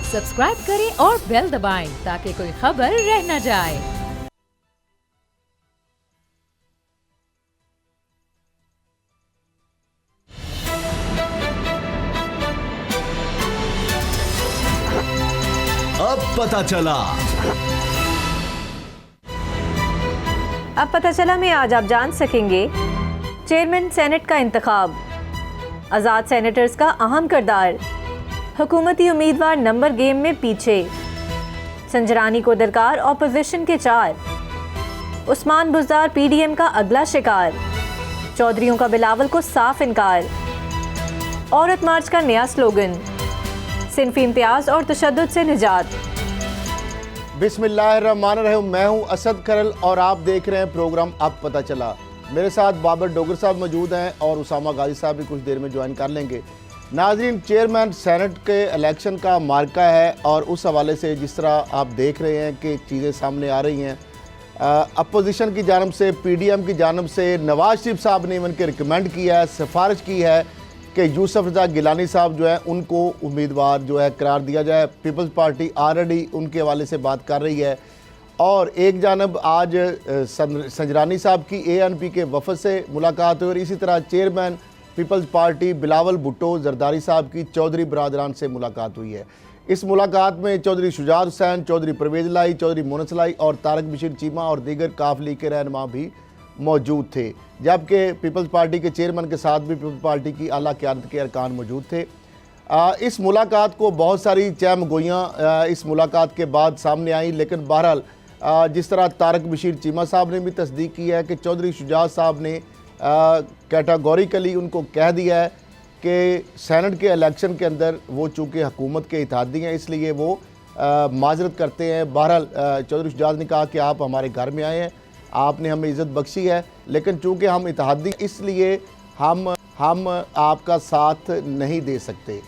Subscribe करें और bell दबाएं ताकि कोई खबर रह न जाए। अब पता चला में आज आप जान सकेंगे चेयरमैन सेनेट का इंतखाब, आज़ाद सेनेटर्स का अहम किरदार, हुकूमती उम्मीदवार नंबर गेम में पीछे, संजरानी को दरकार ऑपोजिशन के 4, उस्मान बुज़दार पीडीएम का अगला शिकार, चौधरियों का बिलावल को साफ इनकार, औरत मार्च का नया स्लोगन, सिन्फी इम्तियाज और तशद्दुद से निजात। बिस्मिल्लाहिर्रहमानिर्रहीम। मैं हूं असद खरल और आप देख रहे हैं प्रोग्राम अब पता चला। मेरे साथ बाबर डोगर साहब मौजूद हैं और उसामा गाजी साहब भी कुछ देर में ज्वाइन कर लेंगे। नाजरीन, चेयरमैन सेनेट के इलेक्शन का मार्का है और उस हवाले से जिस तरह आप देख रहे हैं कि चीज़ें सामने आ रही हैं, अपोजिशन की जानब से, पीडीएम की जानब से नवाज शरीफ साहब ने इवन के रिकमेंड किया है, सिफारिश की है कि यूसुफ रज़ा गिलानी साहब जो है उनको उम्मीदवार जो है करार दिया जाए। पीपल्स पार्टी ऑलरेडी उनके हवाले से बात कर रही है और एक जानब आज संजरानी साहब की एएनपी के वफद से मुलाकात हुई और इसी तरह चेयरमैन पीपल्स पार्टी बिलावल भुट्टो जरदारी साहब की चौधरी बरादरान से मुलाकात हुई है। इस मुलाकात में चौधरी शुजात हुसैन, चौधरी परवेज़ लाई, चौधरी मोनस लाई और तारक बशीर चीमा और दीगर काफिले के रहनुमा भी मौजूद थे, जबकि पीपल्स पार्टी के चेयरमैन के साथ भी पीपल्स पार्टी की आला क़यादत के अरकान मौजूद थे। इस मुलाकात को बहुत सारी चहमगोइयाँ इस मुलाकात के बाद सामने आई, लेकिन बहरहाल जिस तरह तारक बशीर चीमा साहब ने भी तस्दीक की है कि चौधरी शुजात साहब ने कैटेगोरिकली उनको कह दिया है कि सेनेट के इलेक्शन के अंदर वो चूँकि हुकूमत के इत्तेहादी हैं इसलिए वो माजरत करते हैं। बहरहाल चौधरी शुजात ने कहा कि आप हमारे घर में आए हैं, आपने हमें इज़्ज़त बख्शी है, लेकिन चूँकि हम इत्तेहादी इसलिए हम आपका साथ नहीं दे सकते।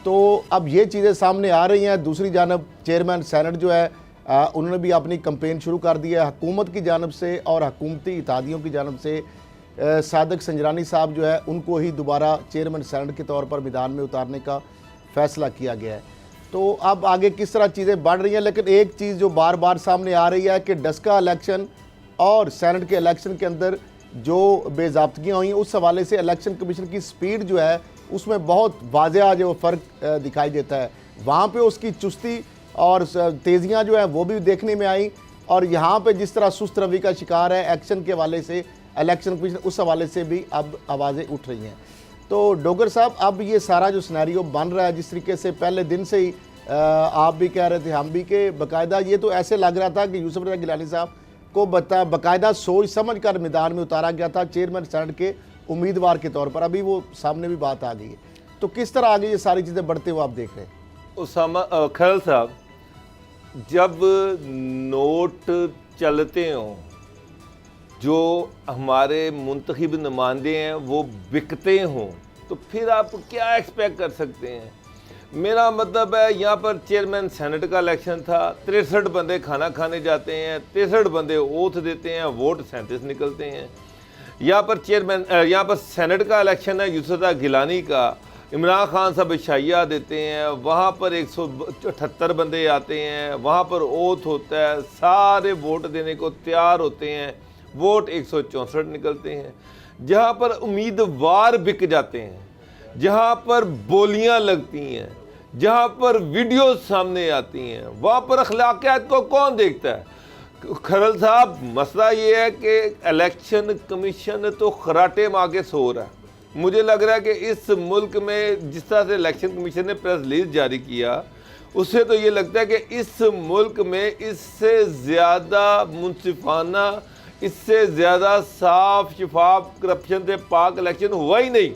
तो अब ये चीज़ें सामने आ रही हैं। दूसरी जानब चेयरमैन सेनेट जो है उन्होंने भी अपनी कंपेन शुरू कर दी है हुकूमत की जानब से और हुकूमती इत्तेहादियों की जानब से। सादिक संजरानी साहब जो है उनको ही दोबारा चेयरमैन सेनेट के तौर पर मैदान में उतारने का फ़ैसला किया गया है। तो अब आगे किस तरह चीज़ें बढ़ रही हैं, लेकिन एक चीज़ जो बार बार सामने आ रही है कि डस्का इलेक्शन और सेनेट के इलेक्शन के अंदर जो बेज़ाब्तगियाँ हुई उस हवाले से इलेक्शन कमीशन की स्पीड जो है उसमें बहुत वाज़ेह जो फ़र्क दिखाई देता है। वहाँ पे उसकी चुस्ती और तेज़ियाँ जो है वो भी देखने में आई और यहाँ पे जिस तरह सुस्त रवि का शिकार है एक्शन के हवाले से इलेक्शन कमीशन, उस हवाले से भी अब आवाज़ें उठ रही हैं। तो डोगर साहब, अब ये सारा जो सिनेरियो बन रहा है जिस तरीके से पहले दिन से ही आप भी कह रहे थे, हम भी, कि बाकायदा ये तो ऐसे लग रहा था कि यूसुफ रज़ा गिलानी साहब को बाकायदा सोच समझ कर मैदान में उतारा गया था चेयरमैन सेनेट के उम्मीदवार के तौर पर। अभी वो सामने भी बात आ गई है, तो किस तरह आगे ये सारी चीज़ें बढ़ते हुए आप देख रहे हैं? उसामा खरल साहब, जब नोट चलते हों, जो हमारे मुंतखब नुमाइंदे हैं वो बिकते हों, तो फिर आप क्या एक्सपेक्ट कर सकते हैं? मेरा मतलब है, यहाँ पर चेयरमैन सेनेट का इलेक्शन था, 63 बंदे खाना खाने जाते हैं, 63 बंदे ओथ देते हैं, वोट 37 निकलते हैं। यहाँ पर सेनेट का इलेक्शन है यूसुफ रज़ा गिलानी का, इमरान खान साहब शाइया देते हैं, वहाँ पर 178 बंदे आते हैं, वहाँ पर ओथ होता है, सारे वोट देने को तैयार होते हैं, वोट 164 निकलते हैं। जहाँ पर उम्मीदवार बिक जाते हैं, जहाँ पर बोलियां लगती हैं, जहाँ पर वीडियो सामने आती हैं, वहाँ पर अखलाकियात को कौन देखता है? खरल साहब, मसला ये है कि इलेक्शन कमीशन तो खराटे मार के सो रहा है। मुझे लग रहा है कि इस मुल्क में जिस तरह से इलेक्शन कमीशन ने प्रेस रिलीज जारी किया, उससे तो ये लगता है कि इस मुल्क में इससे ज़्यादा मुनसिफाना, इससे ज़्यादा साफ शफाफ, करप्शन से पाक इलेक्शन हुआ ही नहीं।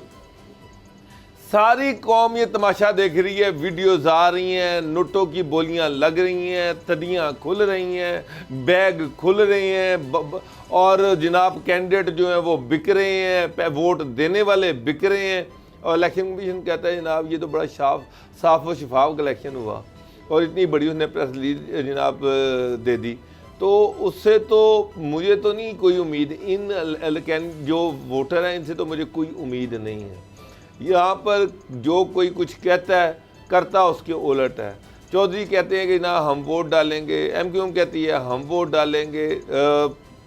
सारी कौम ये तमाशा देख रही है, वीडियोज़ आ रही हैं, नोटों की बोलियां लग रही हैं, तड़ियाँ खुल रही हैं, बैग खुल रहे हैं और जनाब कैंडिडेट जो हैं वो बिक रहे हैं, वोट देने वाले बिक रहे हैं। और इलेक्शन कमीशन कहता है जनाब ये तो बड़ा साफ व शफाफ इलेक्शन हुआ और इतनी बड़ी उसने प्रेस रिलीज जनाब दे दी। तो उससे तो मुझे तो नहीं कोई उम्मीद, इन जो वोटर हैं इनसे तो मुझे कोई उम्मीद नहीं है। यहाँ पर जो कोई कुछ कहता है करता उसके उलट है। चौधरी कहते हैं कि ना हम वोट डालेंगे, MQM कहती है हम वोट डालेंगे,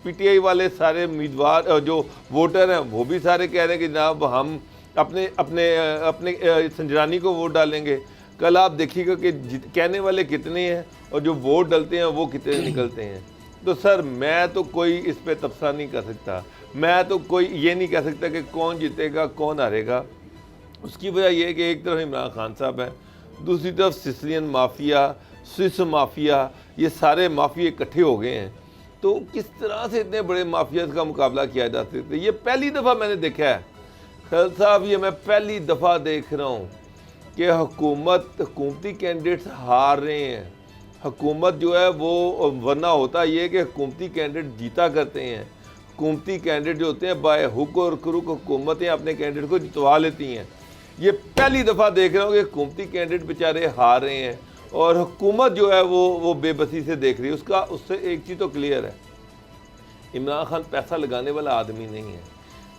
PTI वाले सारे उम्मीदवार जो वोटर हैं वो भी सारे कह रहे हैं कि जनाब हम अपने अपने अपने संजरानी को वोट डालेंगे। कल आप देखिएगा कि कहने वाले कितने हैं और जो वोट डालते हैं वो कितने निकलते हैं। तो सर मैं तो कोई इस पे तबसरा नहीं कर सकता, मैं तो कोई ये नहीं कह सकता कि कौन जीतेगा कौन हारेगा। उसकी वजह यह है कि एक तरफ इमरान खान साहब है, दूसरी तरफ सिसिलियन माफिया, स्विस माफिया, ये सारे माफिया इकट्ठे हो गए हैं। तो किस तरह से इतने बड़े माफिया का मुकाबला किया जा सकता है? ये पहली दफ़ा मैंने देखा है खैर साहब, ये मैं पहली दफ़ा देख रहा हूँ कि हुकूमती कैंडिडेट्स हार रहे हैं। हुकूमत जो है वो, वरना होता ये कि हुकूमती कैंडिडेट जीता करते हैं। हुकूमती कैंडिडेट जो होते हैं बाय हुक और क्रुक हुकूमतें अपने कैंडिडेट को जितवा लेती हैं। ये पहली दफ़ा देख रहा हूँ कि हुकूमती कैंडिडेट बेचारे हार रहे हैं और हुकूमत जो है वो बेबसी से देख रही है। उससे एक चीज़ तो क्लियर है, इमरान खान पैसा लगाने वाला आदमी नहीं है।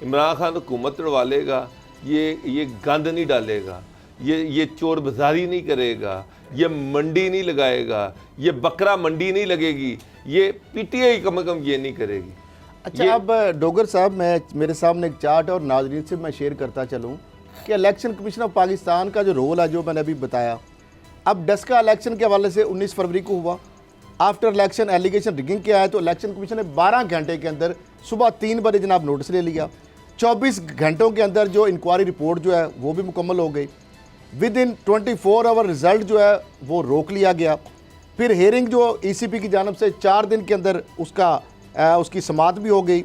इमरान खान हुकूमत तोड़वा लेगा, ये गंद नहीं डालेगा, ये चोर बाजारी नहीं करेगा, ये मंडी नहीं लगाएगा, ये बकरा मंडी नहीं लगेगी, ये PTI कम से कम ये नहीं करेगी। अच्छा, अब डोगर साहब मेरे सामने एक चार्ट और नाजरीन से मैं शेयर करता चलूँ कि इलेक्शन कमीशन ऑफ पाकिस्तान का जो रोल है, जो मैंने अभी बताया, अब डस्का इलेक्शन के हवाले से 19 फरवरी को हुआ। आफ्टर इलेक्शन एलिगेशन रिगिंग के आया तो इलेक्शन कमीशन ने 12 घंटे के अंदर सुबह 3 बजे जनाब नोटिस ले लिया। 24 घंटों के अंदर जो इंक्वायरी रिपोर्ट जो है वो भी मुकम्मल हो गई। विद इन 24 आवर रिज़ल्ट जो है वो रोक लिया गया। फिर हेयरिंग जो ECP की जानब से 4 दिन के अंदर उसकी समाअत भी हो गई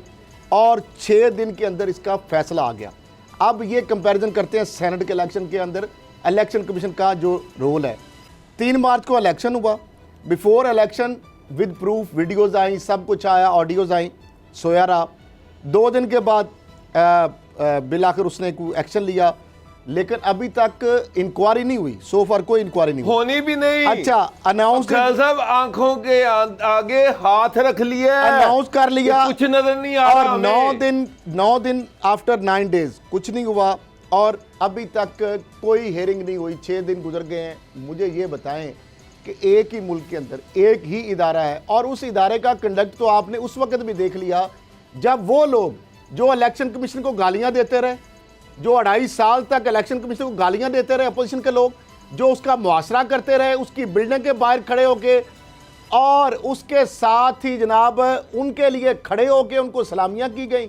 और 6 दिन के अंदर इसका फैसला आ गया। अब ये कंपैरिजन करते हैं सेनेट के इलेक्शन के अंदर इलेक्शन कमीशन का जो रोल है। 3 मार्च को इलेक्शन हुआ। Before election with proof videos आई, सब कुछ आया, ऑडियोज़ आई, सोया रहा। 2 दिन के बाद बिल आखिर उसने कोई एक्शन लिया, लेकिन अभी तक इंक्वायरी नहीं हुई। सो फार कोई इंक्वायरी नहीं होनी भी नहीं। अच्छा, अनाउंस साहब आंखों के आगे हाथ रख लिया, अनाउंस कर लिया, कुछ नजर नहीं आ और रहा। 9 दिन आफ्टर 9 डेज कुछ नहीं हुआ और अभी तक कोई हेयरिंग नहीं हुई। 6 दिन गुजर गए हैं। मुझे ये बताएं कि एक ही मुल्क के अंदर एक ही इदारा है और उस इदारे का कंडक्ट तो आपने उस वक्त भी देख लिया जब वो लोग जो इलेक्शन कमीशन को गालियां देते रहे, जो 2.5 साल तक इलेक्शन कमीशन को गालियां देते रहे, अपोजिशन के लोग जो उसका मुआसरा करते रहे, उसकी बिल्डिंग के बाहर खड़े होके और उसके साथ ही जनाब उनके लिए खड़े होके उनको सलामियां की गई।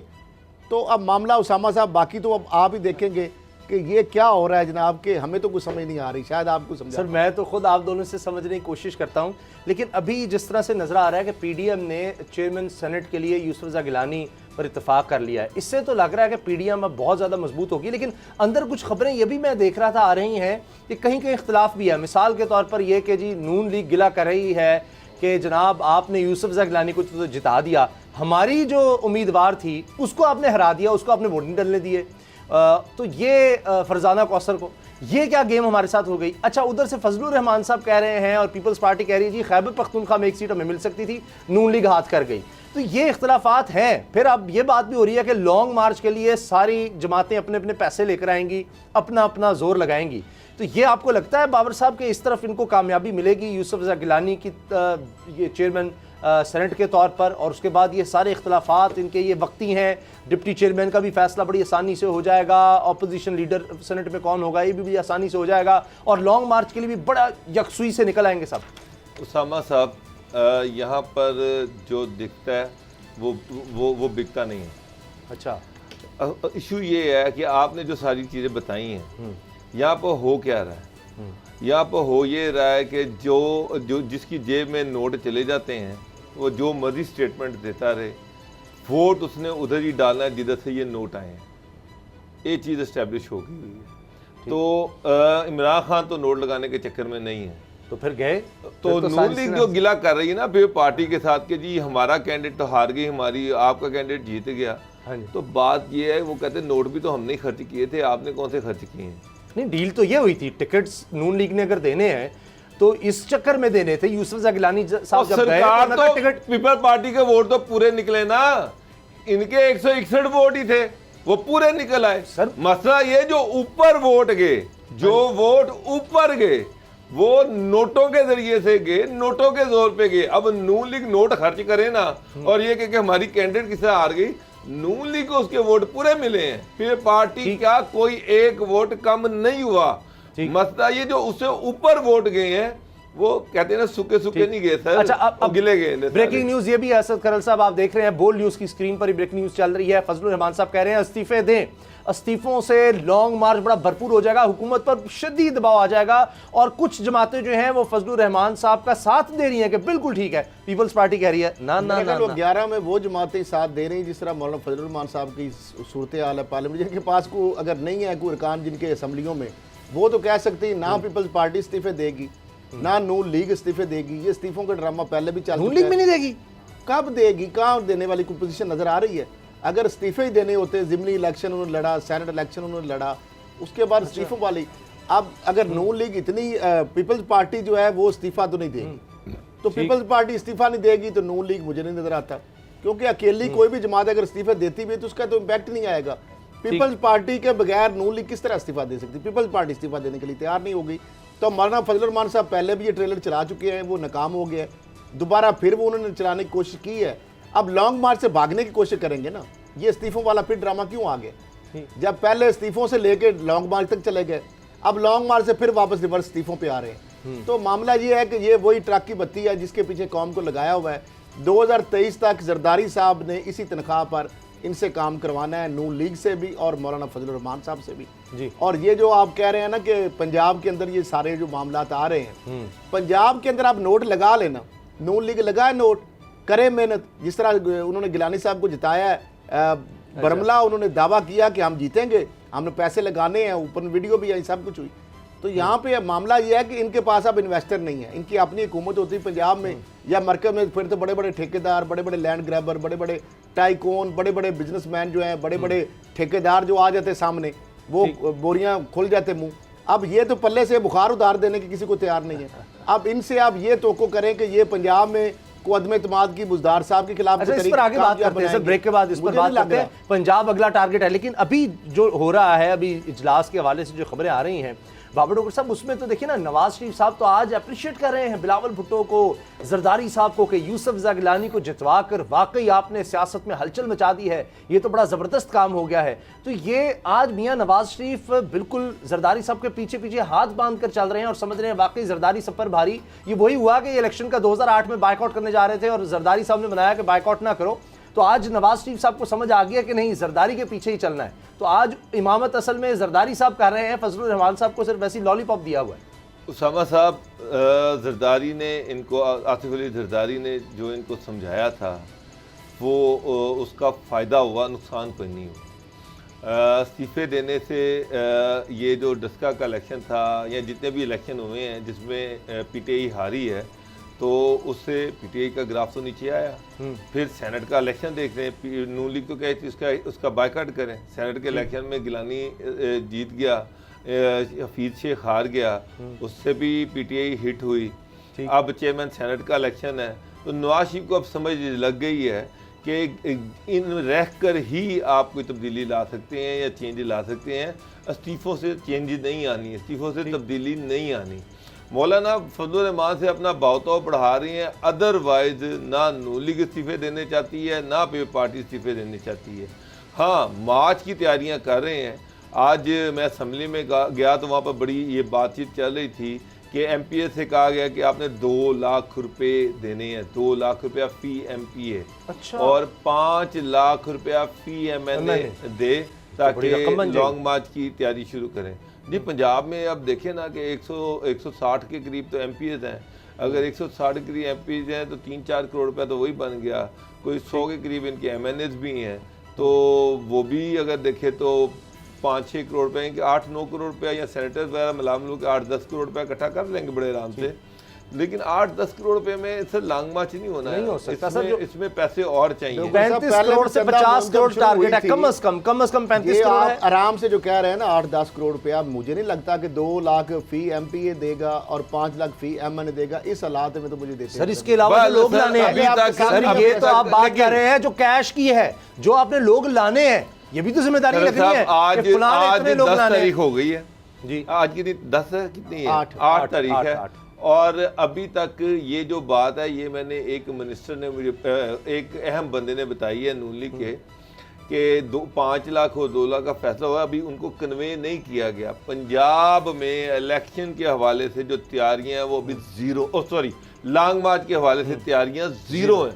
तो अब मामला उसामा साहब, बाकी तो अब आप ही देखेंगे कि ये क्या हो रहा है जनाब, कि हमें तो कुछ समझ नहीं आ रही, शायद आपको समझा। सर मैं तो खुद आप दोनों से समझने की कोशिश करता हूं, लेकिन अभी जिस तरह से नजर आ रहा है कि PDM ने चेयरमैन सेनेट के लिए यूसुफ रज़ा गिलानी पर इत्तेफाक कर लिया है, इससे तो लग रहा है कि PDM अब बहुत ज़्यादा मजबूत होगी। लेकिन अंदर कुछ खबरें ये भी मैं देख रहा था आ रही हैं कि कहीं कहीं इख्तलाफ भी है। मिसाल के तौर पर यह कि जी नून लीग गिला कर रही है कि जनाब आपने यूसुफ रज़ा गिलानी को तो जिता दिया, हमारी जो उम्मीदवार थी उसको आपने हरा दिया, उसको आपने वोट नहीं डलने दिए। तो ये फरजाना कौसर को ये क्या गेम हमारे साथ हो गई। अच्छा, उधर से फजलुर रहमान साहब कह रहे हैं और पीपल्स पार्टी कह रही है जी खैबर पख्तूनख्वा में एक सीट हमें मिल सकती थी, नून लीग हाथ कर गई। तो ये इख्तलाफात हैं। फिर अब ये बात भी हो रही है कि लॉन्ग मार्च के लिए सारी जमातें अपने अपने पैसे लेकर आएंगी, अपना अपना जोर लगाएंगी। तो ये आपको लगता है बाबर साहब के इस तरफ इनको कामयाबी मिलेगी यूसुफ रज़ा गिलानी की ये चेयरमैन सेनेट के तौर पर, और उसके बाद ये सारे इख्तलाफात इनके ये वक्ती हैं, डिप्टी चेयरमैन का भी फैसला बड़ी आसानी से हो जाएगा, अपोजिशन लीडर सेनेट में कौन होगा ये भी बड़ी आसानी से हो जाएगा, और लॉन्ग मार्च के लिए भी बड़ा यकसुई से निकल आएंगे सब। उसामा साहब, यहाँ पर जो दिखता है वो बिकता नहीं है। अच्छा, इशू ये है कि आपने जो सारी चीज़ें बताई हैं, यहाँ पर हो क्या रहा है? यहाँ पर हो ये रहा है कि जो जिसकी जेब में नोट चले जाते हैं वो जो मर्जी स्टेटमेंट देता रहे, वोट उसने उधर ही डालना है जिधर से ये नोट आए हैं। ये चीज़ इस्टेब्लिश हो गई हुई है। तो इमरान खान तो नोट लगाने के चक्कर में नहीं है, तो फिर गए तो नून लीग जो गिला कर रही है ना फिर पार्टी के साथ कि जी हमारा कैंडिडेट तो हार गई, हमारी आपका कैंडिडेट जीत गया। हाँ जी। तो बात ये है, वो कहते हैं नोट भी तो हमने ही खर्च किए थे, आपने कौन से खर्च किए हैं? नहीं, डील तो ये हुई थी, टिकट्स नून लीग ने अगर देने हैं तो इस चक्कर में देने थे। यूसुफ रज़ा गिलानी साहब जब गए तो टिकट पीपल पार्टी के वोट तो पूरे निकले ना, इनके 161 वोट ही थे, वो पूरे निकल आए। सर, मसला ये जो ऊपर वोट गए, जो वोट ऊपर गए वो नोटों के जरिए से गए, नोटों के जोर पे गए। अब नून लीग नोट खर्च करे ना और ये कि हमारी कैंडिडेट किसे हार गई, नून लीग को उसके वोट पूरे मिले हैं, फिर पार्टी का कोई एक वोट कम नहीं हुआ। मसला ये जो उससे ऊपर वोट गए हैं वो कहते हैं ना सूखे सूखे नहीं गए सर। अच्छा, अब गिले गए। ब्रेकिंग न्यूज ये भी है असद करल साहब, आप देख रहे हैं बोल न्यूज की स्क्रीन पर ही ब्रेकिंग न्यूज चल रही है। फजलुर रहमान साहब कह रहे हैं इस्तीफे दें, इस्तीफों से लॉन्ग मार्च बड़ा भरपूर हो जाएगा, हुकूमत पर शदीद दबाव आ जाएगा। और कुछ जमातें जो हैं वो फजलुर रहमान साहब का साथ दे रही हैं कि बिल्कुल ठीक है। पीपल्स पार्टी कह रही है ना ना ना, ना। 11 में वो जमातें साथ दे रही हैं जिस तरह मौलाना फजलुर रहमान साहब की सूरत हाल है पार्लियामेंट, जिनके पास को अगर नहीं है कोई अरकान जिनके असम्बलियों में, वो तो कह सकती है ना पीपल्स पार्टी इस्तीफे देगी ना नून लीग इस्तीफे देगी। ये इस्तीफों का ड्रामा पहले भी चल नून लीग भी नहीं देगी, कब देगी? कहाँ देने वाली कोई पोजीशन नजर आ रही है? अगर इस्तीफे ही देने होते, जिमनी इलेक्शन उन्होंने लड़ा, सेनेट इलेक्शन उन्होंने लड़ा, उसके बाद इस्तीफों वाली, अब अगर नून लीग इतनी पीपल्स पार्टी जो है वो इस्तीफा तो नहीं देगी, तो पीपल्स पार्टी इस्तीफा नहीं देगी तो नून लीग मुझे नहीं नजर आता, क्योंकि अकेली कोई भी जमात अगर इस्तीफा देती भी तो उसका तो इम्पैक्ट नहीं आएगा। पीपल्स पार्टी के बगैर नून लीग किस तरह इस्तीफा दे सकती? पीपल्स पार्टी इस्तीफा देने के लिए तैयार नहीं होगी। तो मौलाना फजलुर रहमान साहब पहले भी ये ट्रेलर चला चुके हैं, वो नाकाम हो गया, दोबारा फिर वो उन्होंने चलाने की कोशिश की है। अब लॉन्ग मार्च से भागने की कोशिश करेंगे ना, ये इस्तीफों वाला फिर ड्रामा क्यों आ गया? जब पहले इस्तीफों से लेके लॉन्ग मार्च तक चले गए, अब लॉन्ग मार्च से फिर वापस रिवर्स इस्तीफों पे आ रहे हैं। तो मामला ये है कि ये वही ट्रक की बत्ती है जिसके पीछे कौम को लगाया हुआ है। 2023 तक जरदारी साहब ने इसी तनख्वाह पर इनसे काम करवाना है, नून लीग से भी और मौलाना फजलुर रहमान साहब से भी जी। और ये जो आप कह रहे हैं ना कि पंजाब के अंदर ये सारे जो मामलात आ रहे हैं, पंजाब के अंदर आप नोट लगा लेना, नून लीग लगाए नोट, करे मेहनत, जिस तरह उन्होंने गिलानी साहब को जिताया है बरमला, उन्होंने दावा किया कि हम जीतेंगे, हमने पैसे लगाने हैं, ऊपर वीडियो भी आई, सब कुछ हुई। तो यहाँ पे मामला ये है कि इनके पास अब इन्वेस्टर नहीं है, इनकी अपनी हुकूमत होती है पंजाब में या मरकज में, फिर तो बड़े बड़े ठेकेदार, बड़े बड़े लैंड ग्रैबर, बड़े बड़े टाइकोन, बड़े बड़े बिजनेसमैन जो हैं, बड़े बड़े ठेकेदार जो आ जाते सामने, वो बोरियां खुल जाते मुंह। अब ये तो पल्ले से बुखार उतार देने की किसी को तैयार नहीं है। अब इनसे आप ये तोको करें कि ये पंजाब में को अदम इत्मीनान की बुजदार साहब के खिलाफ अच्छा, इस पर आगे बात करते हैं सर, ब्रेक के बाद इस पर बात करते हैं। पंजाब अगला टारगेट है, लेकिन अभी जो हो रहा है, अभी इजलास के हवाले से जो खबरें आ रही हैं बाबर डोगर साहब, उसमें तो देखिए ना, नवाज शरीफ साहब तो आज अप्रिशिएट कर रहे हैं बिलावल भुट्टो को, जरदारी साहब को, कि यूसुफ रज़ा गिलानी को जितवा कर वाकई आपने सियासत में हलचल मचा दी है, ये तो बड़ा ज़बरदस्त काम हो गया है। तो ये आज मियां नवाज शरीफ बिल्कुल जरदारी साहब के पीछे पीछे हाथ बांध कर चल रहे हैं और समझ रहे हैं वाकई जरदारी सब पर भारी। ये वही हुआ कि इलेक्शन का 2008 में बाइकआउट करने जा रहे थे और जरदारी साहब ने बनाया कि बाइकआउट ना करो, तो आज नवाज शरीफ साहब को समझ आ गया कि नहीं, जरदारी के पीछे ही चलना है। तो आज इमामत असल में जरदारी साहब कर रहे हैं, फजलुर रहमान साहब को सिर्फ वैसी लॉलीपॉप दिया हुआ है। उसामा साहब, जरदारी ने इनको, आसिफ अली जरदारी ने जो इनको समझाया था वो उसका फ़ायदा हुआ, नुकसान कोई नहीं हुआ। इस्तीफ़े देने से ये जो डस्का का इलेक्शन था या जितने भी इलेक्शन हुए हैं जिसमें पीटीआई हारी है, तो उससे पीटीआई का ग्राफ तो नीचे आया। फिर सेनेट का इलेक्शन देख रहे हैं, नून लीग तो कहती है उसका बायकॉट करें। सेनेट के इलेक्शन में गिलानी जीत गया, हफीज शेख हार गया, उससे भी पीटीआई हिट हुई। अब चेयरमैन सेनेट का इलेक्शन है, तो नवाज शरीफ को अब समझ लग गई है कि इन रह कर ही आप कोई तब्दीली ला सकते हैं या चेंज ला सकते हैं। इस्तीफ़ों से चेंज नहीं आनी, इस्तीफ़ों से तब्दीली नहीं आनी। मौलाना फजलुर रहमान से अपना बावताव बढ़ा रही हैं, अदरवाइज ना नून लीग इस्तीफ़े देने चाहती है ना पीपल्स पार्टी इस्तीफ़े देने चाहती है। हाँ, मार्च की तैयारियां कर रहे हैं। आज मैं असम्बली में गया तो वहाँ पर बड़ी ये बातचीत चल रही थी कि एमपीए से कहा गया कि आपने 2 लाख रुपए देने हैं, 2 लाख रुपया फी एमपीए, अच्छा, और 5 लाख रुपया फी एमएनए दे ताकि लॉन्ग मार्च की तैयारी शुरू करें। जी, पंजाब में अब देखें ना कि 160 के करीब तो एमपीएज हैं। अगर 160 के करीब एमपीएज हैं तो 3-4 करोड़ रुपया तो वही बन गया। कोई 100 के करीब इनके एमएनएज भी हैं, तो वो भी अगर देखें तो 5-6 करोड़ रुपए, 8-9 करोड़ रुपया या सेनेटर्स वगैरह मिला मिलू के 8-10 करोड़ रुपया इकट्ठा कर लेंगे बड़े आराम से। लेकिन 8-10 करोड़ रुपए में सर लॉन्ग मार्च नहीं होना, नहीं हो सकता सर। इसमें पैसे और चाहिए। 35 करोड़ से 50 करोड़ टारगेट है, कम से कम 35 करोड़ है। आराम से जो कह रहे हैं ना 8-10 करोड़ रुपया, मुझे नहीं लगता कि 2 लाख फी एमपीए देगा और 5 लाख फी एमएनए देगा। इस हालात में तो मुझे देते सर, इसके अलावा लोग लाने हैं सर, ये तो आप बात कर रहे हैं जो कैश की है, जो आपने लोग लाने हैं, ये भी तो जिम्मेदारी लगनी है। आज 10 तारीख हो गई है, जी। आज की 10 है, कितनी है? 8 तारीख है। आठ। और अभी तक ये जो बात है, ये मैंने एक मिनिस्टर ने मुझे, एक अहम बंदे ने बताई है नून लीग के, कि 5 लाख और 2 लाख का फैसला हुआ, अभी उनको कन्वे नहीं किया गया। पंजाब में इलेक्शन के हवाले से जो तैयारियां हैं वो अभी लॉन्ग मार्च के हवाले से तैयारियां जीरो हैं।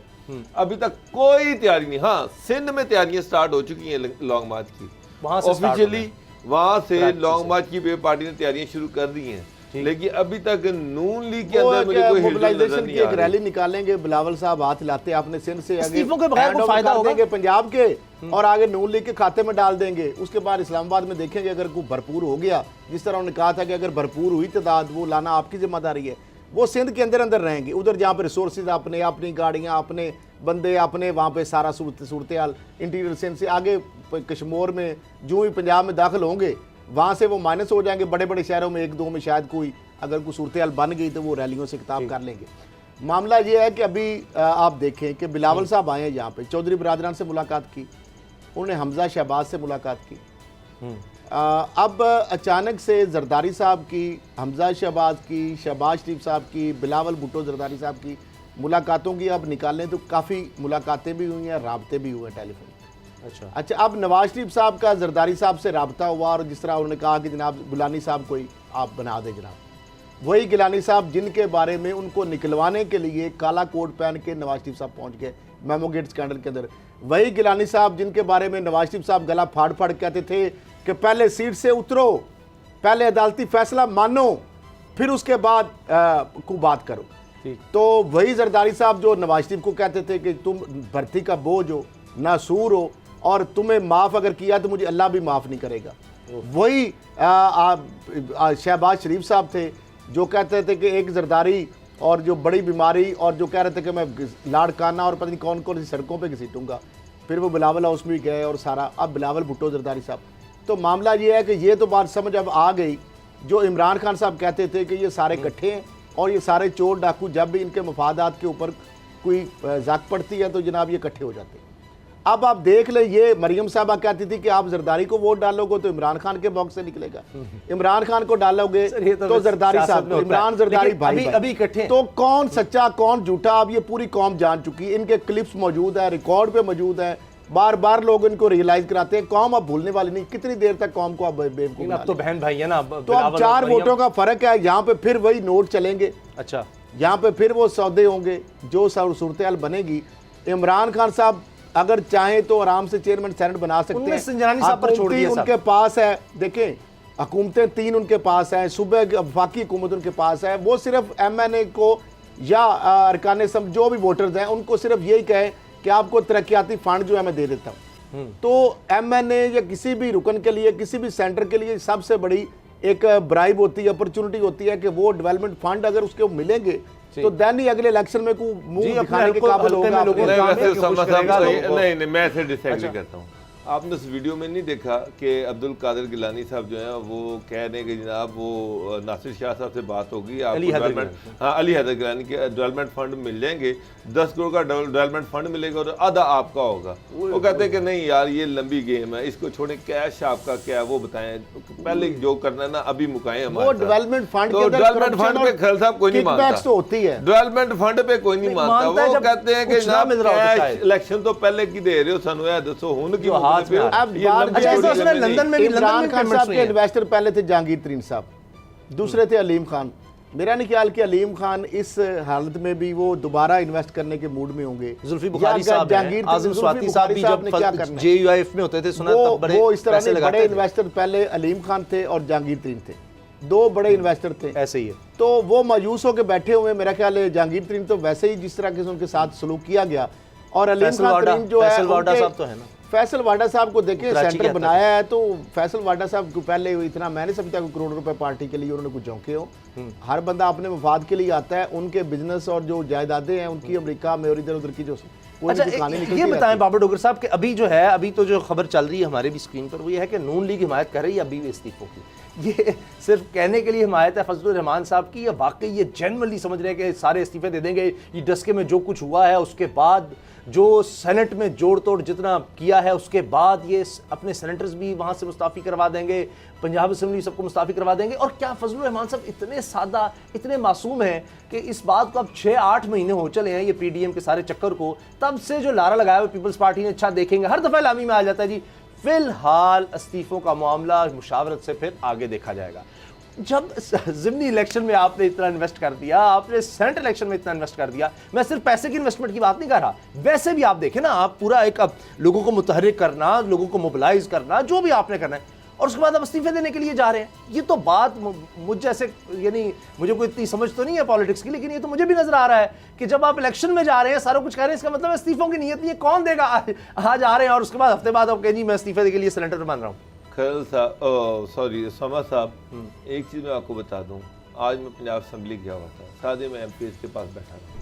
अभी तक कोई तैयारी नहीं। हाँ, सिंध में तैयारियां स्टार्ट हो चुकी हैं लॉन्ग मार्च की, वहां से ऑफिशियली वहां से लॉन्ग मार्च की पार्टी ने तैयारियां शुरू कर दी हैं, लेकिन अभी तक नून लीग के अंदर मुझे कोई मोबिलाइजेशन की एक रैली निकालेंगे, बिलावल साहब हाथ लाते अपने सिंध से, इस्तीफों के बगैर को फायदा होगा पंजाब के और आगे नून लीग के खाते में डाल देंगे। उसके बाद इस्लामाबाद में देखेंगे अगर कोई भरपूर हो गया, जिस तरह उन्होंने कहा था कि अगर भरपूर हुई तादाद, वो लाना आपकी जिम्मेदारी है। वो सिंध के अंदर अंदर रहेंगे, उधर जहाँ पे रिसोर्सेज अपने, अपनी गाड़ियाँ, अपने बंदे, अपने वहाँ पे सारा सूरत हाल इंटीरियर सिंध से आगे कश्मीर में जो ही पंजाब में दाखिल होंगे, वहाँ से वो माइनस हो जाएंगे। बड़े बड़े शहरों में 1-2 में शायद कोई अगर कोई सूरत हाल बन गई तो वो रैलियों से खिताब कर लेंगे। मामला ये है कि अभी आप देखें कि बिलावल साहब आए हैं यहाँ पे, चौधरी बरादरान से मुलाकात की, उन्होंने हमजा शहबाज से मुलाकात की। अब अचानक से जरदारी साहब की, हमजा शहबाज की, शहबाज शरीफ साहब की, बिलावल भुट्टो जरदारी साहब की मुलाकातों की अब निकालें तो काफ़ी मुलाकातें भी हुई हैं, राब्ते भी हुए टेलीफोन। अच्छा, अब नवाज शरीफ साहब का जरदारी साहब से राब्ता हुआ और जिस तरह उन्होंने कहा कि जनाब गिलानी साहब कोई आप बना दें जनाब, वही गिलानी साहब जिनके बारे में उनको निकलवाने के लिए काला कोट पहन के नवाज शरीफ साहब पहुंच गए मेमो गेट स्कैंडल के अंदर, वही गिलानी साहब जिनके बारे में नवाज शरीफ साहब गला फाड़ फाड़ कहते थे कि पहले सीट से उतरो, पहले अदालती फैसला मानो, फिर उसके बाद को बात करो। तो वही जरदारी साहब जो नवाज शरीफ को कहते थे कि तुम भर्ती का बोझ हो, नासूर हो, और तुम्हें माफ़ अगर किया तो मुझे अल्लाह भी माफ़ नहीं करेगा। वही शहबाज शरीफ साहब थे जो कहते थे कि एक जरदारी और जो बड़ी बीमारी, और जो कह रहे थे कि मैं लाड़काना और पता नहीं कौन कौन सी सड़कों पे घसीटूंगा। फिर वो बिलावल हाउस में गए और सारा, अब बिलावल भुट्टो जरदारी साहब। तो मामला ये है कि ये तो बात समझ अब आ गई, जो इमरान खान साहब कहते थे कि ये सारे इकट्ठे हैं और ये सारे चोर डाकू जब भी इनके मफादात के ऊपर कोई जाक पड़ती है तो जनाब ये इकट्ठे हो जाते हैं। अब आप देख ले, ये मरियम साहबा कहती थी कि आप जरदारी को वोट डालोगे तो इमरान खान के बॉक्स से निकलेगा, इमरान खान को डालोगे तो जरदारी साहब, इमरान जरदारी भाई अभी इकट्ठे। तो कौन सच्चा कौन झूठा अब ये पूरी कौम जान चुकी है। इनके क्लिप्स मौजूद है, रिकॉर्ड पे मौजूद है, बार बार लोग इनको रियलाइज कराते हैं। कौम अब भूलने वाली नहीं, कितनी देर तक कौम को अब बेवकूफ। अब तो बहन भाई है ना, तो अब 4 वोटों का फर्क है। यहाँ पे फिर वही नोट चलेंगे। अच्छा, यहाँ पे फिर वो सौदे होंगे, जो सूरत हाल बनेगी। इमरान खान साहब अगर चाहें तो आराम से चेयरमैन सेनेट बना सकते हैं। संजरानी साहब पर छोड़ दिया, उनके पास है, देखें हुकूमतें 3 उनके पास हैं, सूबे वफाकी हुकूमत उनके पास है। वो सिर्फ MNA को या अरकान सम जो भी वोटर्स हैं उनको सिर्फ यही कहे कि आपको तरक्याती फंड जो है मैं दे देता हूँ। तो MNA या किसी भी रुकन के लिए, किसी भी सेंटर के लिए सबसे बड़ी एक ब्राइब होती है, अपॉर्चुनिटी होती है कि वो डेवलपमेंट फंड अगर उसके मिलेंगे तो देन ही अगले इलेक्शन में को मुंह दिखाने के काबिल होगा। नहीं, मैं ऐसे डिसएग्री करता हूँ। आपने उस वीडियो में नहीं देखा कि अब्दुल कादिर गिलानी साहब जो हैं वो कह रहे हैं कि जनाब वो नासिर शाह साहब से बात होगी, आपको डेवलपमेंट, हाँ अली हैदर गिलानी के डेवलपमेंट फंड मिल जाएंगे, 10 करोड़ का डेवलपमेंट फंड मिलेगा और आधा आपका होगा। वो कहते हैं कि नहीं यार ये लंबी गेम है, इसको छोड़े, कैश आपका क्या है वो बताएं, पहले जो करना है ना अभी मुकाएं हमारे। डेवलपमेंट फंड डेवलपमेंट फंड पे खैर साहब कोई नहीं मानता, होती है डेवलपमेंट फंड पे कोई नहीं मानता। वो कहते हैं कि जनाब कैश इलेक्शन तो पहले की दे रहे हो सानू है दसो हुन की लंदन में इमरान खान साहब के इन्वेस्टर पहले थे जहांगीर तरीन साहब, दूसरे थे अलीम खान। मेरा नहीं ख्याल कि अलीम खान इस हालत में भी वो दोबारा इन्वेस्ट करने के मूड में होंगे। जुल्फी बुखारी साहब, आज़म स्वाति साहब भी जब JUIF में होते थे सुना तब बड़े वो इस तरह से बड़े इन्वेस्टर पहले अलीम खान थे और जहांगीर तरीन थे, 2 बड़े इन्वेस्टर थे। ऐसे ही है, तो वो मायूस होकर बैठे हुए। मेरा ख्याल है जहांगीर तरीन तो वैसे ही जिस तरह के उनके साथ सलूक किया गया, और अलीम खान तरीन जो है फैसल वाडा साहब को देखें सेंटर बनाया है, तो फैसल वाडा साहब को पहले इतना मैंने समझता कि करोड़ रुपए पार्टी के लिए उन्होंने कुछ झोंके हो। हर बंदा अपने मफाद के लिए आता है, उनके बिजनेस और जो जायदादें हैं उनकी अमेरिका में और इधर उधर की जो अच्छा, ये बताएं बाबर डोगर साहब कि अभी जो है, अभी तो जो खबर चल रही है हमारे भी स्क्रीन पर वो ये है कि नून लीग हिमायत कर रही है अभी भी इस्तीफों की। ये सिर्फ कहने के लिए हिमायत है फजलुर रहमान साहब की, या वाकई ये जेन्युइनली समझ रहे हैं कि सारे इस्तीफे दे देंगे? ये डस्के में जो कुछ हुआ है उसके बाद, जो सेनेट में जोड़ तोड़ जितना किया है उसके बाद, ये अपने सेनेटर्स भी वहाँ से मुस्ताफ़ी करवा देंगे, पंजाब असम्बली सबको मुस्ताफ़ी करवा देंगे। और क्या फजलुर रहमान साहब इतने सादा, इतने मासूम हैं कि इस बात को अब 6-8 महीने हो चले हैं ये पीडीएम के सारे चक्कर को, तब से जो लारा लगाया हुआ पीपल्स पार्टी ने, अच्छा देखेंगे, हर दफ़ा लामी में आ जाता है जी फिलहाल इस्तीफों का मामला मुशावरत से फिर आगे देखा जाएगा। जब ज़िमनी इलेक्शन में आपने इतना इन्वेस्ट कर दिया, आपने सेनेट इलेक्शन में इतना इन्वेस्ट कर दिया, मैं सिर्फ पैसे की इन्वेस्टमेंट की बात नहीं कर रहा, वैसे भी आप देखें ना, आप पूरा एक अब लोगों को मुतहर्रिक करना, लोगों को मोबिलाइज करना, जो भी आपने करना है, और उसके बाद आप इस्तीफे देने के लिए जा रहे हैं। ये तो बात मुझ जैसे, यानी मुझे कोई इतनी समझ तो नहीं है पॉलिटिक्स की, लेकिन ये तो मुझे भी नजर आ रहा है कि जब आप इलेक्शन में जा रहे हैं, सारा कुछ कह रहे हैं, इसका मतलब इस्तीफों की नीयत नहीं है। कौन देगा? आज आ रहे हैं और उसके बाद हफ्ते बाद आप कहें जी मैं इस्तीफे के लिए सेनेटर बन रहा हूँ। खैर साहब, सॉरी उसामा साहब, एक चीज़ मैं आपको बता दूं, आज मैं पंजाब असम्बली गया हुआ था, सादे में एमपी के पास बैठा था,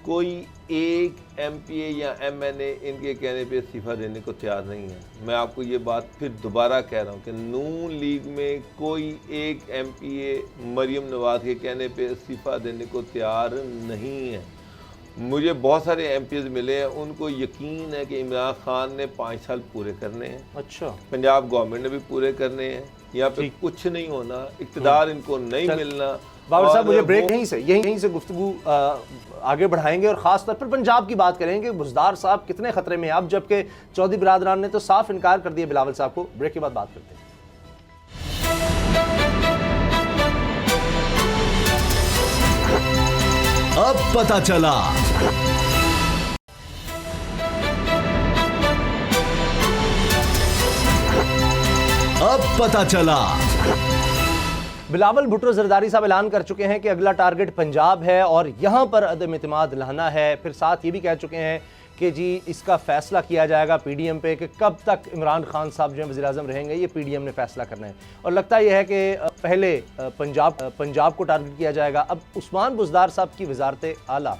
कोई एक एमपीए या एमएनए इनके कहने पे इस्तीफ़ा देने को तैयार नहीं है। मैं आपको ये बात फिर दोबारा कह रहा हूँ कि नून लीग में कोई एक एमपीए मरियम नवाज के कहने पे इस्तीफ़ा देने को तैयार नहीं है। मुझे बहुत सारे एमपीज मिले हैं, उनको यकीन है कि इमरान खान ने 5 साल पूरे करने हैं। अच्छा, पंजाब गवर्नमेंट ने भी पूरे करने हैं। यहाँ पे कुछ नहीं होना, इक़्तिदार इनको नहीं मिलना। बाबर साहब, मुझे ब्रेक यहीं से गुफ्तगू आगे बढ़ाएंगे और ख़ास तौर पर पंजाब की बात करेंगे। बुज़दार साहब कितने ख़तरे में अब, जबकि चौधरी बिरादरान ने तो साफ इनकार कर दिया बिलावल साहब को। ब्रेक के बाद बात करते हैं। अब पता चला। अब पता चला। बिलावल भुट्टो जरदारी साहब ऐलान कर चुके हैं कि अगला टारगेट पंजाब है और यहां पर अदम इत्मीनाद लाना है। फिर साथ ये भी कह चुके हैं कि जी इसका फैसला किया जाएगा पीडीएम पे कि कब तक इमरान खान साहब जो है वज़ीर आज़म रहेंगे, ये पीडीएम ने फैसला करना है। और लगता यह है कि पहले पंजाब को टारगेट किया जाएगा। अब उस्मान बुज़दार साहब की वज़ारत आला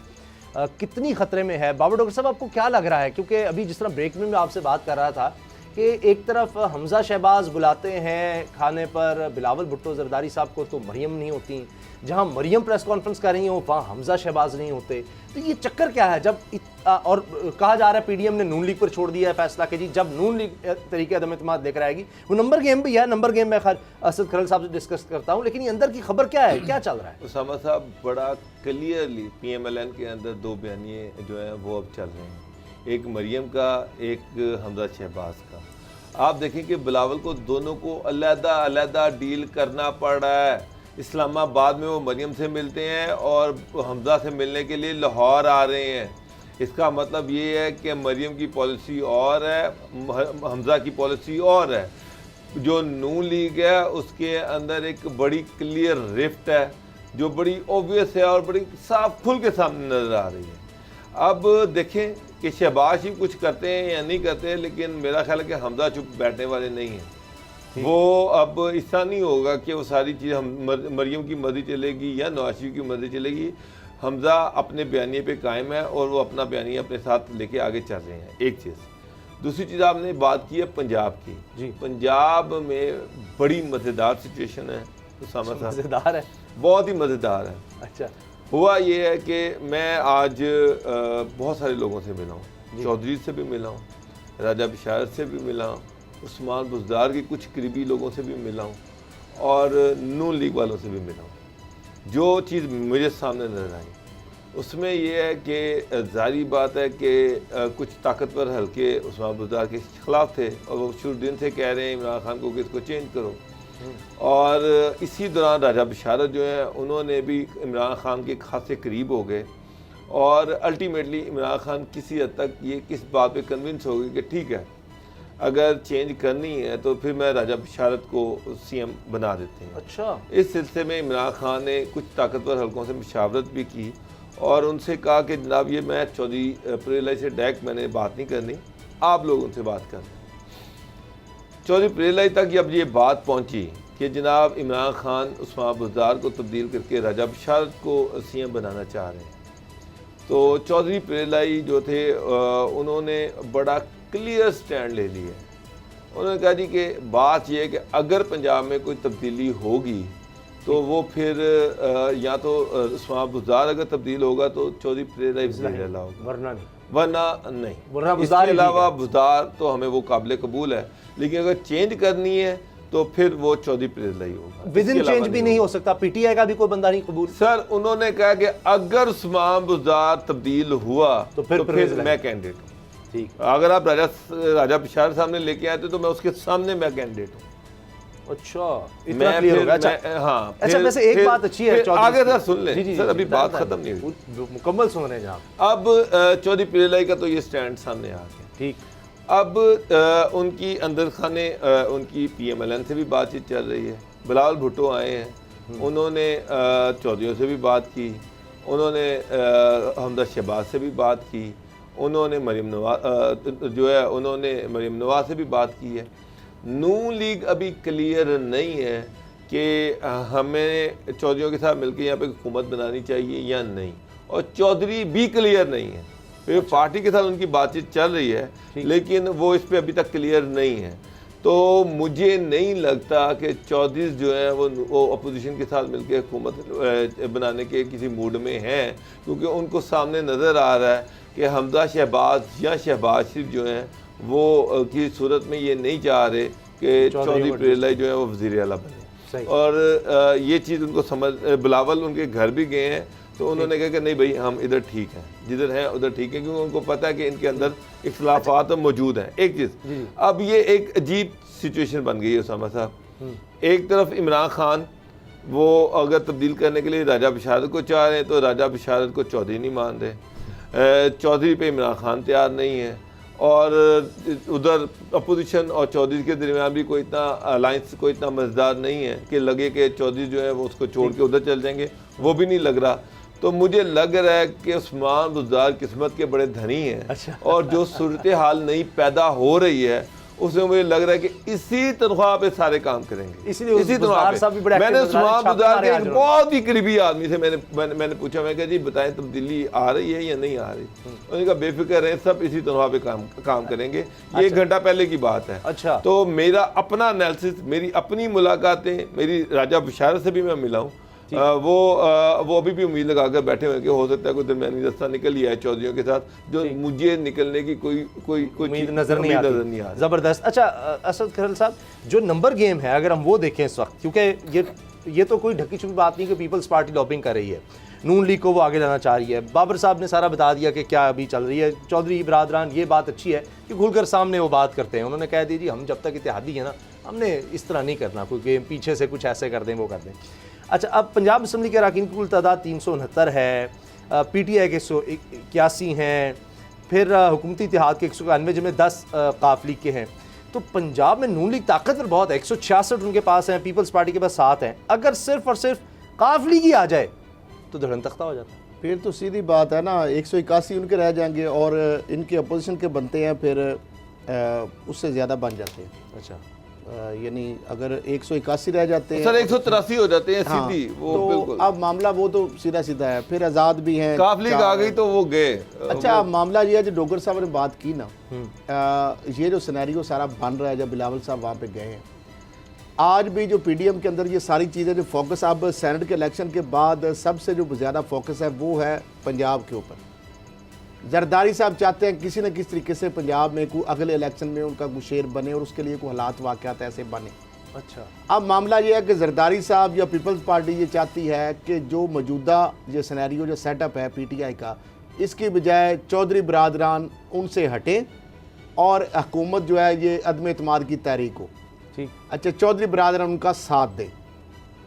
कितनी ख़तरे में है? बाबर डॉक्टर साहब, आपको क्या लग रहा है? क्योंकि अभी जिस तरह ब्रेक में मैं आपसे बात कर रहा था कि एक तरफ हमजा शहबाज बुलाते हैं खाने पर बिलावल भुट्टो जरदारी साहब को, तो मरियम नहीं होती, जहां मरियम प्रेस कॉन्फ्रेंस कर रही हो वहाँ हमजा शहबाज नहीं होते। तो ये चक्कर क्या है? जब और कहा जा रहा है पीडीएम ने नून लीग पर छोड़ दिया है फैसला कि जी जब नून लीग तरीके अदम इत्मीनाद लेकर आएगी, वो नंबर गेम भी है। नंबर गेम में खैर असद खरल साहब से डिस्कस करता हूँ, लेकिन ये अंदर की खबर क्या है, क्या चल रहा है? उसामा साहब, बड़ा क्लियरली पीएमएलएन के अंदर 2 बयानिए जो हैं वो अब चल रहे हैं, एक मरियम का, एक हमजा शहबाज का। आप देखें कि बिलावल को दोनों को अलग-अलग डील करना पड़ रहा है। इस्लामाबाद में वो मरियम से मिलते हैं और हमजा से मिलने के लिए लाहौर आ रहे हैं। इसका मतलब ये है कि मरियम की पॉलिसी और है, हमजा की पॉलिसी और है। जो नून लीग है उसके अंदर एक बड़ी क्लियर रिफ्ट है जो बड़ी ऑब्वियस है और बड़ी साफ खुल के सामने नज़र आ रही है। अब देखें कि शहबाज ही कुछ करते हैं या नहीं करते, लेकिन मेरा ख्याल है कि हमजा चुप बैठने वाले नहीं हैं। वो अब ऐसा नहीं होगा कि वो सारी चीज़ हम मरियम की मर्जी चलेगी या नवाज शरीफ की मर्जी चलेगी। हमजा अपने बयानिए पे कायम है और वो अपना बयानिया अपने साथ लेके आगे चल रहे हैं, एक चीज़। दूसरी चीज़ आपने बात की है पंजाब की। जी, पंजाब में बड़ी मज़ेदार सिचुएशन है उसामा साहब। मज़ेदार है, बहुत ही मज़ेदार है। अच्छा, हुआ ये है कि मैं आज बहुत सारे लोगों से मिला हूँ, चौधरी से भी मिला हूँ, राजा बिशारत से भी मिला हूँ, उस्मान बुज़दार के कुछ करीबी लोगों से भी मिला हूँ और नून लीग वालों से भी मिला हूँ। जो चीज़ मुझे सामने नजर आई उसमें यह है कि ज़ाहिर बात है कि कुछ ताकतवर हल्के उस्मान बुज़दार के ख़िलाफ़ थे और वो शुरू दिन से कह रहे हैं इमरान खान को कि इसको चेंज करो। और इसी दौरान राजा बिशारत जो है उन्होंने भी इमरान खान के खासे करीब हो गए और अल्टीमेटली इमरान खान किसी हद तक ये किस बात पे कन्विंस हो गए कि ठीक है, अगर चेंज करनी है तो फिर मैं राजा बिशारत को सीएम बना देते हैं। अच्छा, इस सिलसिले में इमरान खान ने कुछ ताकतवर हल्कों से मुशावरत भी की और उनसे कहा कि जनाब ये मैं चौधरी परेलाई से डायरेक्ट मैंने बात नहीं करनी, आप लोग उनसे बात कर लें। चौधरी परेलाई तक जब ये बात पहुंची कि जनाब इमरान खान उस्मान बुज़दार को तब्दील करके राजा बिशारत को सीएम बनाना चाह रहे हैं, तो चौधरी परेलाई जो थे उन्होंने बड़ा क्लियर स्टैंड ले लिया। उन्होंने कहा जी कि बात यह है कि अगर पंजाब में कोई तब्दीली होगी तो वो फिर या तो उस्मान बुज़दार अगर तब्दील होगा तो चौधरी परेलाई वज़ीर होगा, वरना नहीं। इसके अलावा बुज़दार तो हमें वो काबिल कबूल है, लेकिन अगर चेंज करनी है तो फिर वो चौधरी प्रेरलाई होगा। विद इन इसके चेंज अलावा भी नहीं हो सकता, पीटीआई का भी कोई बंदा नहीं कबूल। सर उन्होंने कहा कि अगर उस्मान बुज़दार तब्दील हुआ तो फिर मैं कैंडिडेट हूँ। ठीक, अगर आप राजा पिशार सामने लेके आते तो मैं उसके सामने मैं कैंडिडेट हूँ। अच्छा इतना क्लियर हो गया। अच्छा हाँ, अच्छा, वैसे एक बात अच्छी है चौधरी, आगे सर सुन जी, जी, लें सर, अभी बात खत्म नहीं हुई, मुकम्मल सुन रहे हैं जनाब। अब चौधरी प्रेरलाई का तो ये स्टैंड सामने आ गया। ठीक, अब उनकी अंदर खाने उनकी पीएमएलएन से भी बातचीत चल रही है। बिलावल भुट्टो आए हैं, उन्होंने चौधरियों से भी बात की, उन्होंने हमदा शहबाज से भी बात की, उन्होंने मरीम नवाज जो है उन्होंने मरीम नवाज से भी बात की है। नून लीग अभी क्लियर नहीं है कि हमें चौधरियों के साथ मिलकर यहाँ पे हुकूमत बनानी चाहिए या नहीं, और चौधरी भी क्लियर नहीं है। फिर पार्टी के साथ उनकी बातचीत चल रही है लेकिन वो इस पे अभी तक क्लियर नहीं है। तो मुझे नहीं लगता कि चौधरी जो है वो अपोजिशन के साथ मिलकर हुकूमत बनाने के किसी मूड में हैं, क्योंकि उनको सामने नज़र आ रहा है कि हमदा शहबाज या शहबाज शरीफ जो हैं वो की सूरत में ये नहीं चाह रहे कि चौधरी प्रेरलाई जो है वो वज़ीर आला बने। और ये चीज़ उनको समझ, बिलावल उनके घर भी गए हैं तो उन्होंने कहा कि नहीं भाई हम इधर ठीक हैं, जिधर हैं उधर ठीक है, क्योंकि उनको पता है कि इनके अंदर इख्तलाफात मौजूद हैं। एक चीज़, अब ये एक अजीब सिचुएशन बन गई है उसामा साहब। एक तरफ इमरान खान वो अगर तब्दील करने के लिए राजा बिशारत को चाह रहे हैं तो राजा बिशारत को चौधरी नहीं मान रहे, चौधरी पे इमरान खान तैयार नहीं है, और उधर अपोजिशन और चौधरी के दरमियान भी कोई इतना अलाइंस कोई इतना मज़ेदार नहीं है कि लगे कि चौधरी जो है वो उसको छोड़ के उधर चल जाएंगे, वो भी नहीं लग रहा। तो मुझे लग रहा है कि उस्मान बुज़दार किस्मत के बड़े धनी हैं। अच्छा। और जो सूरत हाल नई पैदा हो रही है उसमें मुझे लग रहा है कि इसी तनख्वाह पे सारे काम करेंगे, इसी तनख्वाह पे। मैंने उस्मान बुज़दार के एक बहुत ही करीबी आदमी से मैंने पूछा, मैं कहा जी बताएं तब्दीली आ रही है या नहीं आ रही? उन्होंने कहा बेफिक्र है, सब इसी तनख्वाह पे काम करेंगे। ये 1 घंटा पहले की बात है। अच्छा। तो मेरा अपना एनालिसिस, मेरी अपनी मुलाकातें, मेरी राजा बिशारत से भी मैं मिला हूँ, वो अभी भी उम्मीद लगा कर बैठे हुए कि हो सकता है कोई दरमियानी रास्ता निकल ही आए चौधरियों के साथ, जो मुझे निकलने की कोई उम्मीद नजर नहीं आती। जबरदस्त। अच्छा असद खरल साहब, जो नंबर गेम है अगर हम वो देखें इस वक्त, क्योंकि ये तो कोई ढकी छुपी बात नहीं कि पीपल्स पार्टी लॉबिंग कर रही है, नून लीग को वो आगे लाना चाह रही है। बाबर साहब ने सारा बता दिया कि क्या अभी चल रही है। चौधरी बरादरान, ये बात अच्छी है कि खुलकर सामने वो बात करते हैं। उन्होंने कह दी जी हम जब तक इत्तेहादी है ना, हमने इस तरह नहीं करना, कोई गेम पीछे से कुछ ऐसे कर दें वो कर दें। अच्छा, अब पंजाब असम्बली के अरकान की कुल तादाद 369 है, पीटीआई के 181 हैं, फिर हुकूमती इत्तेहाद के 191 जिनमें 10 काफ लीग के हैं। तो पंजाब में नून लीग ताकतवर बहुत है, 166 उनके पास हैं, पीपल्स पार्टी के पास 7 हैं। अगर सिर्फ और सिर्फ काफ लीग ही आ जाए तो धड़न तख्ता हो जाता है। फिर तो सीधी बात है ना, 181 उनके रह जाएंगे और इनके अपोजिशन के बनते हैं फिर उससे ज़्यादा बन जाते हैं। अच्छा, यानी अगर 181 रह जाते हैं सर 183 हो जाते हैं सीधी। वो तो बिल्कुल अब मामला वो तो सीधा सीधा है, फिर आज़ाद भी हैं, काफ लीग आ गई तो वो गए। अच्छा, मामला ये है जो डोगर साहब ने बात की ना, ये जो सिनेरियो सारा बन रहा है जब बिलावल साहब वहाँ पे गए हैं, आज भी जो पीडीएम के अंदर ये सारी चीज़ें जो फोकस अब सेनेट के इलेक्शन के बाद सबसे जो ज़्यादा फोकस है वो है पंजाब के ऊपर। जरदारी साहब चाहते हैं किसी न किसी तरीके से पंजाब में कोई अगले इलेक्शन में उनका कुछ शेर बने और उसके लिए कोई हालात वाक़यात ऐसे बने। अच्छा, अब मामला ये है कि जरदारी साहब या पीपल्स पार्टी ये चाहती है कि जो मौजूदा ये सिनेरियो जो सेटअप है पीटीआई का, इसकी बजाय चौधरी बरादरान उनसे हटें और हुकूमत जो है ये अदम एतमाद की तहरीक हो। ठीक। अच्छा, चौधरी बरादरान उनका साथ दे,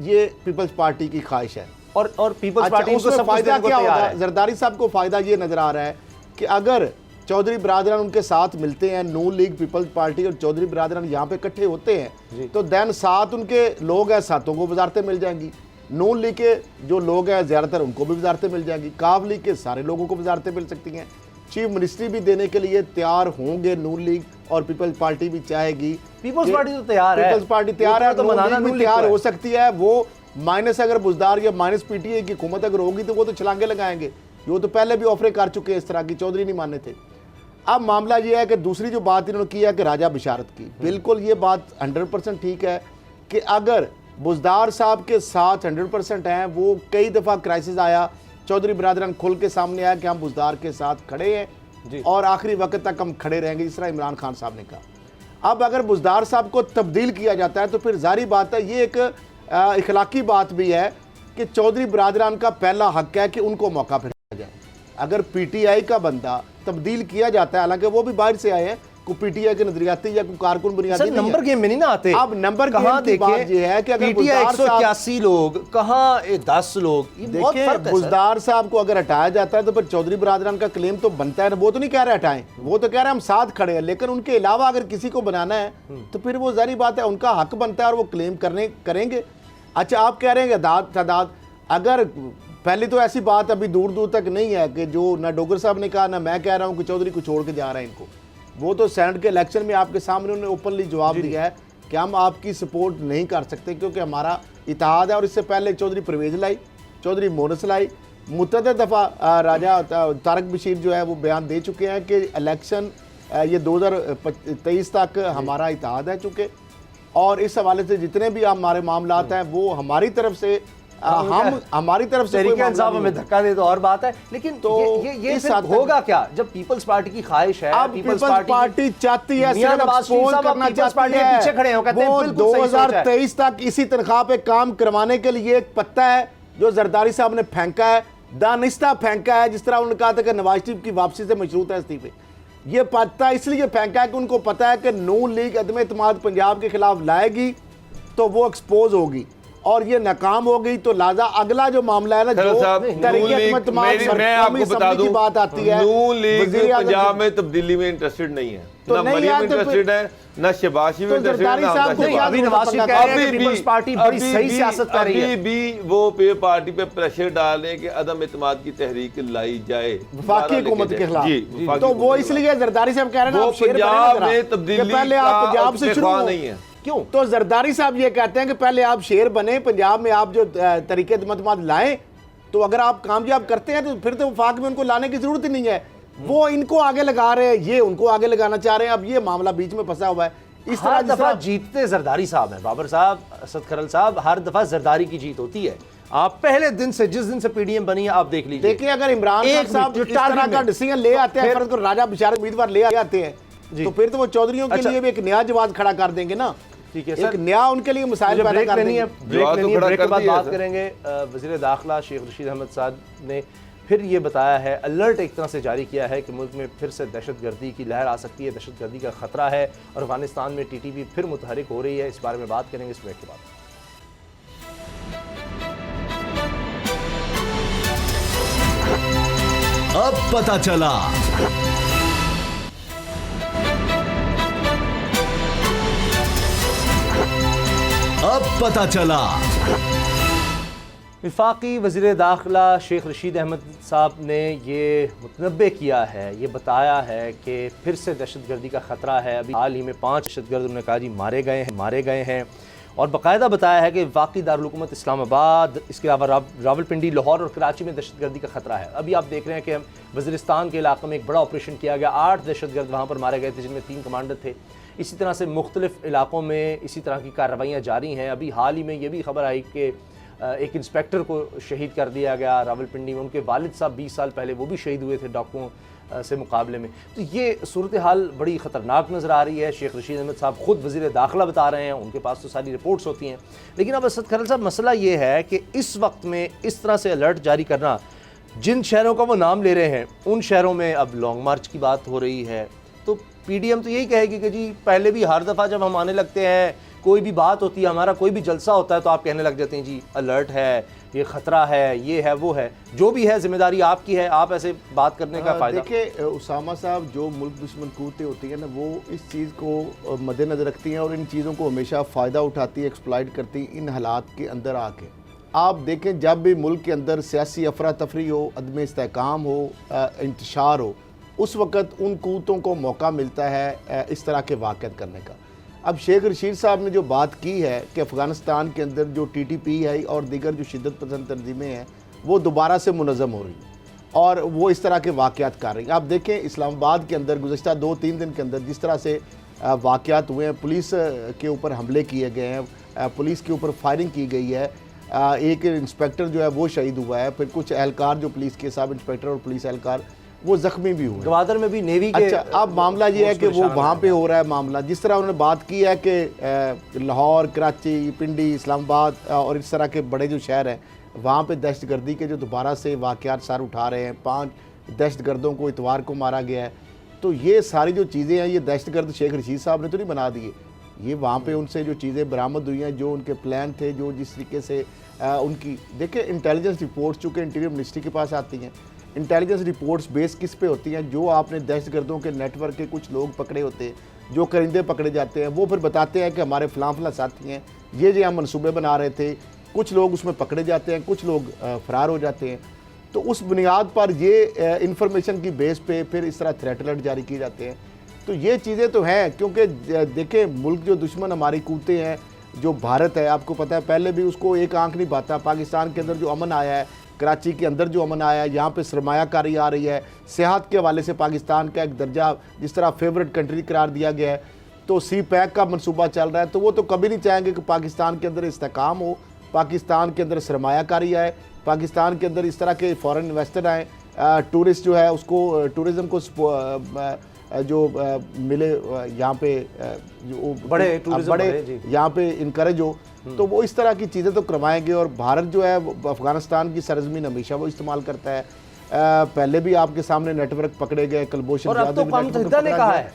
ये पीपल्स पार्टी की ख्वाहिश है। और पीपल्स अच्छा, पार्टी उसमें फ़ायदा क्या होगा? जरदारी साहब को फ़ायदा ये नज़र आ रहा है कि अगर चौधरी बरादरान उनके साथ मिलते हैं, नून लीग, पीपल्स पार्टी और चौधरी बरादरान यहाँ पे इकट्ठे होते हैं, तो दैन साथ उनके लोग हैं, साथों को वजारतें मिल जाएंगी। नून लीग के जो लोग हैं ज़्यादातर उनको भी वजारतें मिल जाएंगी, काफ लीग के सारे लोगों को वजारतें मिल सकती हैं। चीफ मिनिस्ट्री भी देने के लिए तैयार होंगे नून लीग और पीपल्स पार्टी भी चाहेगी। पीपल्स पार्टी तो तैयार है, पीपल्स पार्टी तैयार है, तो मनाना भी तैयार हो सकती है। वो माइनस अगर बुज़दार या माइनस पीटीआई की हुकूमत अगर होगी तो वो तो छलांगे लगाएंगे। वो तो पहले भी ऑफरें कर चुके हैं इस तरह की, चौधरी नहीं माने थे। अब मामला ये है कि दूसरी जो बात इन्होंने की है कि राजा बिशारत की, बिल्कुल ये बात 100% ठीक है कि अगर बुज़दार साहब के साथ 100% हैं, वो कई दफ़ा क्राइसिस आया, चौधरी बरादरान खुल के सामने आया कि हम बुज़दार के साथ खड़े हैं और आखिरी वक्त तक हम खड़े रहेंगे, जिस तरह इमरान खान साहब ने कहा। अब अगर बुज़दार साहब को तब्दील किया जाता है तो फिर जारी बात है, ये एक इखलाकी बात भी है कि चौधरी बरादरान का पहला हक है कि उनको मौका फिर दिया जाए। अगर पीटीआई का बंदा तब्दील किया जाता है, हालांकि वो भी बाहर से आए हैं, कोई पीटीआई के नजरियाती या कोई कारकुन बुनियादी नहीं नंबर है। गेम में नहीं ना आते। अब नंबर कहाँ गेम की बात ये है कि अगर पीटीआई बुज़दार साहब 181 लोग, कहाँ 10 लोग, ये बहुत देखिए, फर्क है सर। बुज़दार साहब को अगर हटाया जाता है तो फिर चौधरी बरादरान का क्लेम तो बनता है ना। वो तो नहीं कह रहे हटाएं, वो तो कह रहे हैं हम साथ खड़े हैं, लेकिन उनके अलावा अगर किसी को बनाना है तो फिर वो जारी बात है उनका हक बनता है और वो क्लेम करेंगे। अच्छा, आप कह रहे हैं तादाद, अगर पहले तो ऐसी बात अभी दूर दूर तक नहीं है कि जो ना डोगर साहब ने कहा ना मैं कह रहा हूँ कि चौधरी को छोड़ के जा रहे हैं इनको। वो तो सेनेट के इलेक्शन में आपके सामने उन्होंने ओपनली जवाब दिया है कि हम आपकी सपोर्ट नहीं कर सकते क्योंकि हमारा इत्तेहाद है। और इससे पहले चौधरी परवेज लाई, चौधरी मोनस लाई, मुतअद्दिद दफ़ा राजा तारक बशीर जो है वो बयान दे चुके हैं कि इलेक्शन ये 2023 तक हमारा इत्तेहाद है चूँकि, और इस हवाले से जितने भी हमारे मामलात हैं वो हमारी तरफ से हमारी तरफ से तरीके इंसाफ हमें धक्का दे तो और बात है, लेकिन तो ये इस फिर हद तक होगा क्या जब पीपल्स पार्टी की ख्वाहिश है। अब पीपल्स पार्टी चाहती है मियां सिर्फ नवाज शरीफ एक्सपोज साहब करना पीपल्स चाहती पार्टी के है। पीछे खड़े हैं, वो कहते हैं वो बिल्कुल सही सोच है। 2023 तक इसी तनख्वाह पे काम करवाने के लिए एक पत्ता है जो जरदारी साहब ने फेंका है, दानिस्ता फेंका है, जिस तरह उन्होंने कहा था कि नवाज शरीफ की वापसी से मशरूत है इस्तीफे। ये पत्ता इसलिए फेंका है कि उनको पता है कि नून लीग अदम एतमाद पंजाब के खिलाफ लाएगी तो वो एक्सपोज होगी, और ये नाकाम हो गई तो लाजा अगला जो मामला है ना, जो मैं आपको बता दूं, बात आती है, नून लीग वज़ीर आज़म पंजाब में तब्दीली में इंटरेस्टेड नहीं है, तो ना नहीं मरियम है तो इंटरेस्टेड है, ना शबाशी में इंटरेस्टेड है, जरदारी ना साहब को हमजा क्या अभी शबाशी। नवाज शरीफ कह रहे हैं कि पीपल्स पार्टी बड़ी अभी सही भी- सियासत कर रही है। अभी भी वो पार्टी पे प्रेशर डाल रहे हैं कि अदम एतमाद की तहरीक लाई जाए वफाकी हुकूमत के खिलाफ। जी, वफाकी तो वो हुकूमत के इसलिए जरदारी साहब कह रहे हैं वो आप शेर बने ना पंजाब जरा, में कि तब्दीली पहले आप का पंजाब से शुरू इख्तिलाफ हो। नहीं है। क्यों? तो जरदारी साहब ये कहते हैं कि पहले आप शेर बने, पंजाब में आप जो तरीके मतमाद लाएं, तो अगर आप कामयाब करते हैं तो फिर तो वफाक में उनको लाने की जरूरत ही नहीं है। वो इनको आगे लगा रहे हैं, ये उनको आगे लगाना चाह रहे हैं। अब ये मामला बीच में फंसा हुआ है। इस हर तरह दफा जीतते जरदारी साहब हैं, बाबर साहब, असद खरल साहब, हर दफा जरदारी की जीत होती है। आप पहले दिन से, जिस दिन से पीडीएम बनी है, आप देख लीजिए। देखिए, अगर इमरान खान एक साहब जो इस तरह टारगेट का में- डिसीजन ले आते हैं, फिर- फर्ज को राजा बिचारे उम्मीदवार ले आते हैं, तो फिर तो वो चौधरीयों के अच्छा। लिए भी एक नया जवाब खड़ा कर देंगे ना। ठीक है एक सर, नया उनके लिए मसाइल पैदा ब्रेक कर लेनी देंगे। है, ब्रेक जवाब तो लेनी है, खड़ा ब्रेक के कर बाद दिया बात सर। करेंगे। वज़ीर दाखिला शेख रशीद अहमद साहब ने फिर ये बताया है, अलर्ट एक तरह से जारी किया है कि मुल्क में फिर से दहशतगर्दी की लहर आ सकती है, दहशतगर्दी का खतरा है और अफगानिस्तान में टीटीपी फिर मुतहरिक हो रही है। इस बारे में बात करेंगे इस ब्रेक के बाद। अब पता चला। अब पता चला। वफाकी वज़ीर दाखिला शेख रशीद अहमद साहब ने ये मुतनब्बे किया है, ये बताया है कि फिर से दहशतगर्दी का ख़तरा है। अभी हाल ही में 5 दहशतगर्द उन्होंने कहा जी मारे गए हैं और बाकायदा बताया है कि वफाकी दारुल-हुकूमत इस्लामाबाद, इसके अलावा रावलपिंडी, लाहौर और कराची में दहशतगर्दी का ख़तरा है। अभी आप देख रहे हैं कि वज़ीरिस्तान के इलाके में एक बड़ा ऑपरेशन किया गया, 8 दहशतगर्द वहाँ पर मारे गए थे, जिनमें 3 कमांडर थे। इसी तरह से मुख्तलिफ इलाकों में इसी तरह की कार्रवाइयाँ जारी हैं। अभी हाल ही में ये भी खबर आई कि एक इंस्पेक्टर को शहीद कर दिया गया रावलपिंडी में। उनके वालिद साहब 20 साल पहले वो भी शहीद हुए थे डाकुओं से मुकाबले में। तो ये सूरत हाल बड़ी ख़तरनाक नज़र आ रही है। शेख रशीद अहमद साहब ख़ुद वज़ीर दाखिला बता रहे हैं, उनके पास तो सारी रिपोर्ट्स होती हैं। लेकिन अब असद खरल साहब, मसला ये है कि इस वक्त में इस तरह से अलर्ट जारी करना, जिन शहरों का वो नाम ले रहे हैं उन शहरों में अब लॉन्ग मार्च की बात हो रही है। तो पीडीएम तो यही कहेगी कि जी पहले भी हर दफ़ा जब हम आने लगते हैं, कोई भी बात होती है, हमारा कोई भी जलसा होता है, तो आप कहने लग जाते हैं जी अलर्ट है, ये ख़तरा है, ये है, वो है। जो भी है जिम्मेदारी आपकी है, आप ऐसे बात करने का फ़ायदा। देखिए उसामा साहब, जो मुल्क दुश्मन कूदते होती हैं ना, वो इस चीज़ को मद्देनजर रखती हैं और इन चीज़ों को हमेशा फ़ायदा उठाती है, एक्सप्लॉइट करती इन हालात के अंदर आके। आप देखें, जब भी मुल्क के अंदर सियासी अफरा तफरी हो, अदम इस्तेहकाम हो, इंतशार हो, उस वक़्त उन कूतों को मौका मिलता है इस तरह के वाक़यात करने का। अब शेख रशीद साहब ने जो बात की है कि अफ़गानिस्तान के अंदर जो टीटीपी है और दीगर जो शिद्दत पसंद तंजीमें हैं वो दोबारा से मुनज़्ज़म हो रही हैं और वो इस तरह के वाक़यात कर रही हैं। आप देखें, इस्लामाबाद के अंदर गुज़श्ता 2-3 दिन के अंदर जिस तरह से वाक़यात हुए हैं, पुलिस के ऊपर हमले किए गए हैं, पुलिस के ऊपर फायरिंग की गई है, एक इंस्पेक्टर जो है वो शहीद हुआ है, फिर कुछ एहलकार जो पुलिस के सब इंस्पेक्टर और पुलिस एहलकार वो जख्मी भी हुए। गवादर में भी नेवी के अच्छा, अब मामला ये है कि वो वहाँ पे हो रहा है मामला, जिस तरह उन्होंने बात की है कि लाहौर, कराची, पिंडी, इस्लामाबाद और इस तरह के बड़े जो शहर हैं वहाँ पे दहशतगर्दी के जो दोबारा से वाक़यात सर उठा रहे हैं। 5 दहशतगर्दों को इतवार को मारा गया है। तो ये सारी जो चीज़ें हैं ये दहशतगर्द शेख रशीद साहब ने तो नहीं बना दिए, ये वहाँ पे उनसे जो चीज़ें बरामद हुई हैं, जो उनके प्लान थे, जो जिस तरीके से उनकी देखिए इंटेलिजेंस रिपोर्ट्स चूँकि इंटीरियर मिनिस्ट्री के पास आती हैं, इंटेलिजेंस रिपोर्ट्स बेस किस पे होती हैं? जो आपने दहशतगर्दों के नेटवर्क के कुछ लोग पकड़े होते हैं, जो करिंदे पकड़े जाते हैं, वो फिर बताते हैं कि हमारे फलां साथी हैं, ये हम मनसूबे बना रहे थे, कुछ लोग उसमें पकड़े जाते हैं, कुछ लोग फरार हो जाते हैं। तो उस बुनियाद पर ये इंफॉर्मेशन की बेस पे फिर इस तरह थ्रेट अलर्ट जारी किए जाते हैं। तो ये चीज़ें तो हैं, क्योंकि देखें मुल्क जो दुश्मन हमारी कूदते हैं, जो भारत है, आपको पता है पहले भी उसको एक आंख नहीं बाता। पाकिस्तान के अंदर जो अमन आया है, कराची के अंदर जो अमन आया है, यहाँ पे सरमायाकारी आ रही है, सेहत के हवाले से पाकिस्तान का एक दर्जा जिस तरह फेवरेट कंट्री करार दिया गया है, तो सी पैक का मनसूबा चल रहा है। तो वो तो कभी नहीं चाहेंगे कि पाकिस्तान के अंदर इस्तेकाम हो, पाकिस्तान के अंदर सरमायाकारी आए, पाकिस्तान के अंदर इस तरह के फॉरेन इन्वेस्टर आए, टूरिस्ट जो है उसको टूरिज़म को जो मिले यहाँ पे जो बड़े यहाँ पे इनकरेज हो, तो वो इस तरह की चीज़ें तो करवाएंगे। और भारत जो है अफ़गानिस्तान की सरजमीन हमेशा वो इस्तेमाल करता है। पहले भी आपके सामने नेटवर्क पकड़े गए, कलभूषण और अब तो कौम मुत्तहिदा ने कहा है,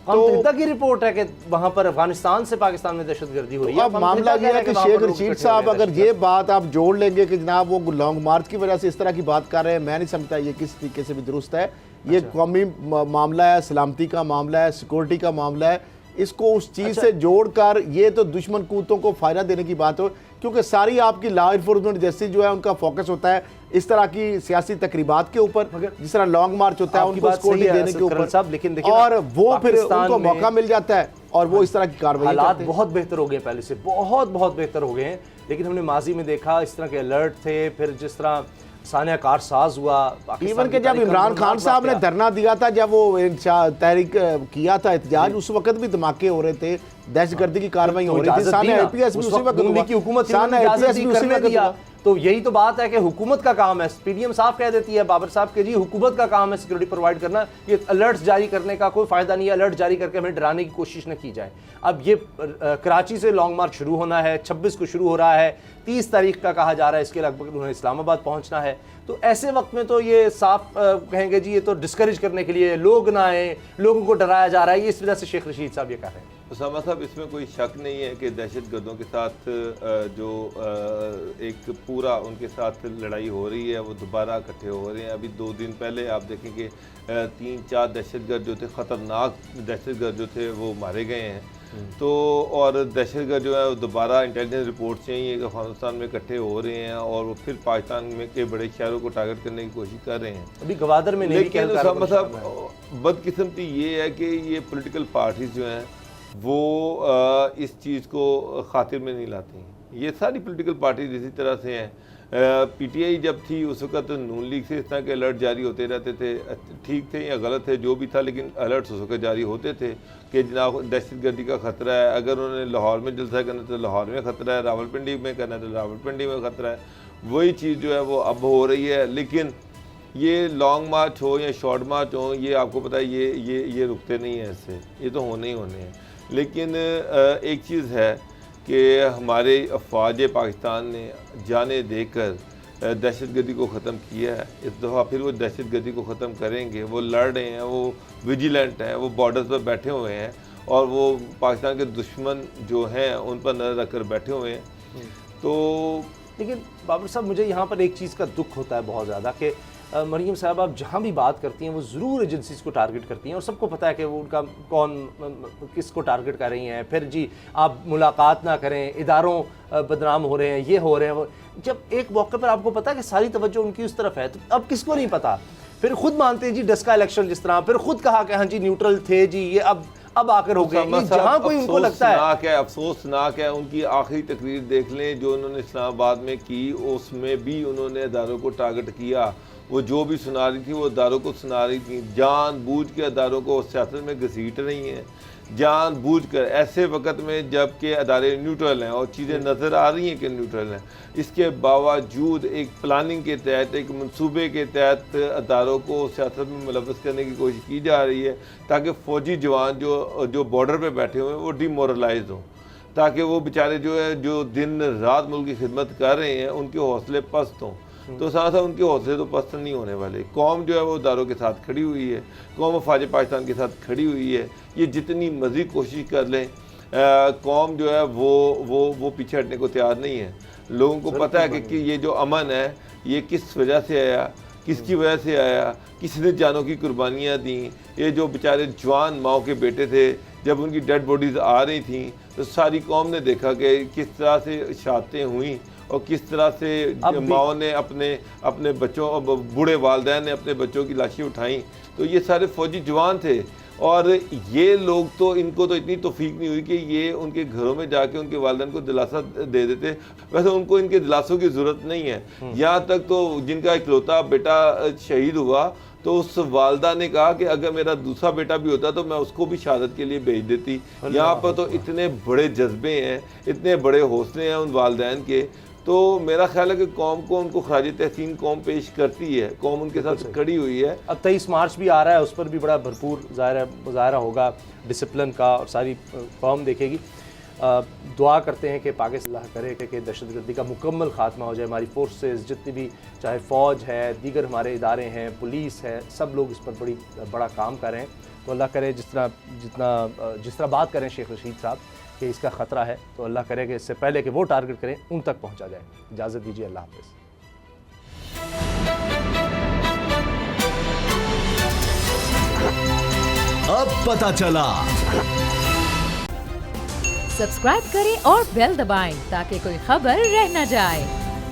कौम मुत्तहिदा की रिपोर्ट है कि वहाँ पर अफगानिस्तान से पाकिस्तान में दहशतगर्दी हो रही है। अब मामला ये है कि शेख रशीद साहब अगर ये बात आप जोड़ लेंगे कि जनाब वो लॉन्ग मार्च की वजह से इस तरह की बात कर रहे हैं, मैं नहीं समझता ये किस तरीके से भी दुरुस्त है। ये कौमी मामला है, सलामती का मामला है, सिक्योरिटी का मामला है, इसको उस चीज़ से जोड़कर ये तो दुश्मन कूतों को फ़ायदा देने की बात हो, क्योंकि सारी आपकी लॉ इन्फोर्समेंट जैसी जो है उनका फोकस होता है इस तरह की सियासी तकरीबात के ऊपर, जिस तरह लॉन्ग मार्च होता है उनको सिक्योरिटी देने के ऊपर, लेकिन और वो फिर उनको मौका मिल जाता है और वो इस तरह की कार्रवाई। हालात बहुत बेहतर हो गए पहले से, बहुत बेहतर हो गए हैं। लेकिन हमने माजी में देखा इस तरह के अलर्ट थे, फिर जिस तरह सानिया कारसाज हुआ, इवन के जब इमरान खान साहब ने धरना दिया था, जब वो तहरीक किया था एहतजाज, उस वक्त भी धमाके हो रहे थे, दहशतगर्दी की कार्रवाई हो रही थी। सानिया APS भी उसी वक्त की हुकूमत करने दिया। तो यही तो बात है कि हुकूमत का काम है, PDM साहब कह देती है बाबर साहब के जी हुकूमत का काम है सिक्योरिटी प्रोवाइड करना, ये अलर्ट्स जारी करने का कोई फ़ायदा नहीं है, अलर्ट जारी करके हमें डराने की कोशिश न की जाए। अब ये कराची से लॉन्ग मार्च शुरू होना है, 26 को शुरू हो रहा है, 30 तारीख का कहा जा रहा है, इसके लगभग उन्हें इस्लामाबाद पहुंचना है। तो ऐसे वक्त में तो ये साफ कहेंगे जी ये तो डिस्करेज करने के लिए लोग ना आए, लोगों को डराया जा रहा है, ये इस वजह से शेख रशीद साहब ये कर रहे हैं। उसामा साहब, इसमें कोई शक नहीं है कि दहशतगर्दों के साथ जो एक पूरा उनके साथ लड़ाई हो रही है वो दोबारा इकट्ठे हो रहे हैं। अभी 2 दिन पहले आप देखेंगे 3-4 दहशतगर्द जो थे, ख़तरनाक दहशतगर्द जो थे वो मारे गए हैं। तो और दहशतगर्द जो है वो दोबारा इंटेलिजेंस रिपोर्ट से ही अफगानिस्तान में इकट्ठे हो रहे हैं और वो फिर पाकिस्तान में के बड़े शहरों को टारगेट करने की कोशिश कर रहे हैं। अभी गवादर में लेकिन उसामा साहब, बदकिस्मती ये है कि ये पॉलिटिकल पार्टीज जो हैं वो इस चीज़ को खातिर में नहीं लाती हैं। ये सारी पॉलिटिकल पार्टीज इसी तरह से हैं। PTI जब थी उस वक्त नून लीग से इस तरह के अलर्ट जारी होते रहते थे, ठीक थे या गलत थे जो भी था, लेकिन अलर्ट्स उस वक्त जारी होते थे कि जनाब दहशतगर्दी का ख़तरा है। अगर उन्होंने लाहौर में जलसा करना तो लाहौर में ख़तरा है, रावलपिंडी में करना तो रावलपिंडी में ख़तरा है। वही चीज़ जो है वो अब हो रही है। लेकिन ये लॉन्ग मार्च हो या शॉर्ट मार्च हो, ये आपको पता है ये रुकते नहीं हैं, इससे ये तो होने ही होने हैं। लेकिन एक चीज़ है कि हमारे अफवाज पाकिस्तान ने जाने देकर दहशतगर्दी को ख़त्म किया है। इस दफ़ा फिर वो दहशतगर्दी को ख़त्म करेंगे। वो लड़ रहे हैं, वो विजिलेंट हैं, वो बॉर्डर्स पर बैठे हुए हैं और वो पाकिस्तान के दुश्मन जो हैं उन पर नज़र रख कर बैठे हुए हैं। तो लेकिन बाबर साहब, मुझे यहाँ पर एक चीज़ का दुख होता है बहुत ज़्यादा कि मरीम साहब आप जहाँ भी बात करती हैं वो ज़रूर एजेंसीज को टारगेट करती हैं और सबको पता है कि वो उनका कौन किसको टारगेट कर रही हैं। फिर जी आप मुलाकात ना करें, इदारों बदनाम हो रहे हैं, ये हो रहे हैं, वो जब एक मौके पर आपको पता है कि सारी तवज्जो उनकी उस तरफ है, तो अब किसको नहीं पता। फिर खुद मानते हैं जी डस्का इलेक्शन जिस तरह, फिर खुद कहा कि हाँ जी न्यूट्रल थे जी, ये अब आकर हो गए। जहाँ कोई उनको लगता है अफसोसनाक है, उनकी आखिरी तकरीर देख लें जो उन्होंने इस्लामाबाद में की, उसमें भी उन्होंने अदारों को टारगेट किया। वो जो भी सुना रही थी वो अदारों को सुना रही थी, जानबूझ के अदारों को सियासत में घसीट रही हैं। जानबूझकर ऐसे वक्त में जबकि अदारे न्यूट्रल हैं और चीज़ें नज़र आ रही हैं कि न्यूट्रल हैं, इसके बावजूद एक प्लानिंग के तहत, एक मंसूबे के तहत अदारों को सियासत में मुलव्वस करने की कोशिश की जा रही है ताकि फ़ौजी जवान जो बॉर्डर पे बैठे हुए हैं वो डिमोरलाइज हों, ताकि वो बेचारे जो है जो दिन रात मुल्क की खिदमत कर रहे हैं उनके हौसले पस्त हों। तो साथ साथ उनके हौसले तो पस्त नहीं होने वाले। कौम जो है वो दारों के साथ खड़ी हुई है, कौम फ़ौज पाकिस्तान के साथ खड़ी हुई है। ये जितनी मज़ीद कोशिश कर लें कौम जो है वो पीछे हटने को तैयार नहीं है। लोगों को पता है कि ये जो अमन है ये किस वजह से आया, किसकी वजह से आया, किसने जानों की कुर्बानियाँ दी। ये जो बेचारे जवान माओ के बेटे थे, जब उनकी डेड बॉडीज़ आ रही थी तो सारी कौम ने देखा कि किस तरह से शहादतें हुई और किस तरह से माओ ने अपने बच्चों, बूढ़े वालिदैन ने अपने बच्चों की लाशें उठाई। तो ये सारे फ़ौजी जवान थे और ये लोग तो इनको तो इतनी तौफीक नहीं हुई कि ये उनके घरों में जाके उनके वालिदैन को दिलासा दे देते। वैसे उनको इनके दिलासों की ज़रूरत नहीं है। यहाँ तक तो जिनका इकलौता बेटा शहीद हुआ तो उस वालदा ने कहा कि अगर मेरा दूसरा बेटा भी होता तो मैं उसको भी शहादत के लिए भेज देती। यहाँ पर तो इतने बड़े जज्बे हैं, इतने बड़े हौसले हैं उन वालिदैन के। तो मेरा ख्याल है कि कौम को उनको खराज तहसीन कौम पेश करती है, कौम उनके साथ खड़ी हुई है। अब 23 मार्च भी आ रहा है, उस पर भी बड़ा भरपूर मुजाहरा होगा डिसिप्लिन का और सारी कौम देखेगी। दुआ करते हैं कि पाकिस्तान करे कि दहशतगर्दी का मुकम्मल खात्मा हो जाए। हमारी फोर्सेस जितनी भी, चाहे फ़ौज है, दीगर हमारे इदारे हैं, पुलिस है, सब लोग इस पर बड़ा काम कर रहे हैं। तो अल्लाह करे जिस तरह बात करें शेख रशीद साहब कि इसका ख़तरा है, तो अल्लाह करे कि इससे पहले कि वो टारगेट करें उन तक पहुँचा जाए। इजाज़त दीजिए, अल्लाह हाफ़िज़। अब पता चला। सब्सक्राइब करें और बेल दबाएं ताकि कोई खबर रह न जाए।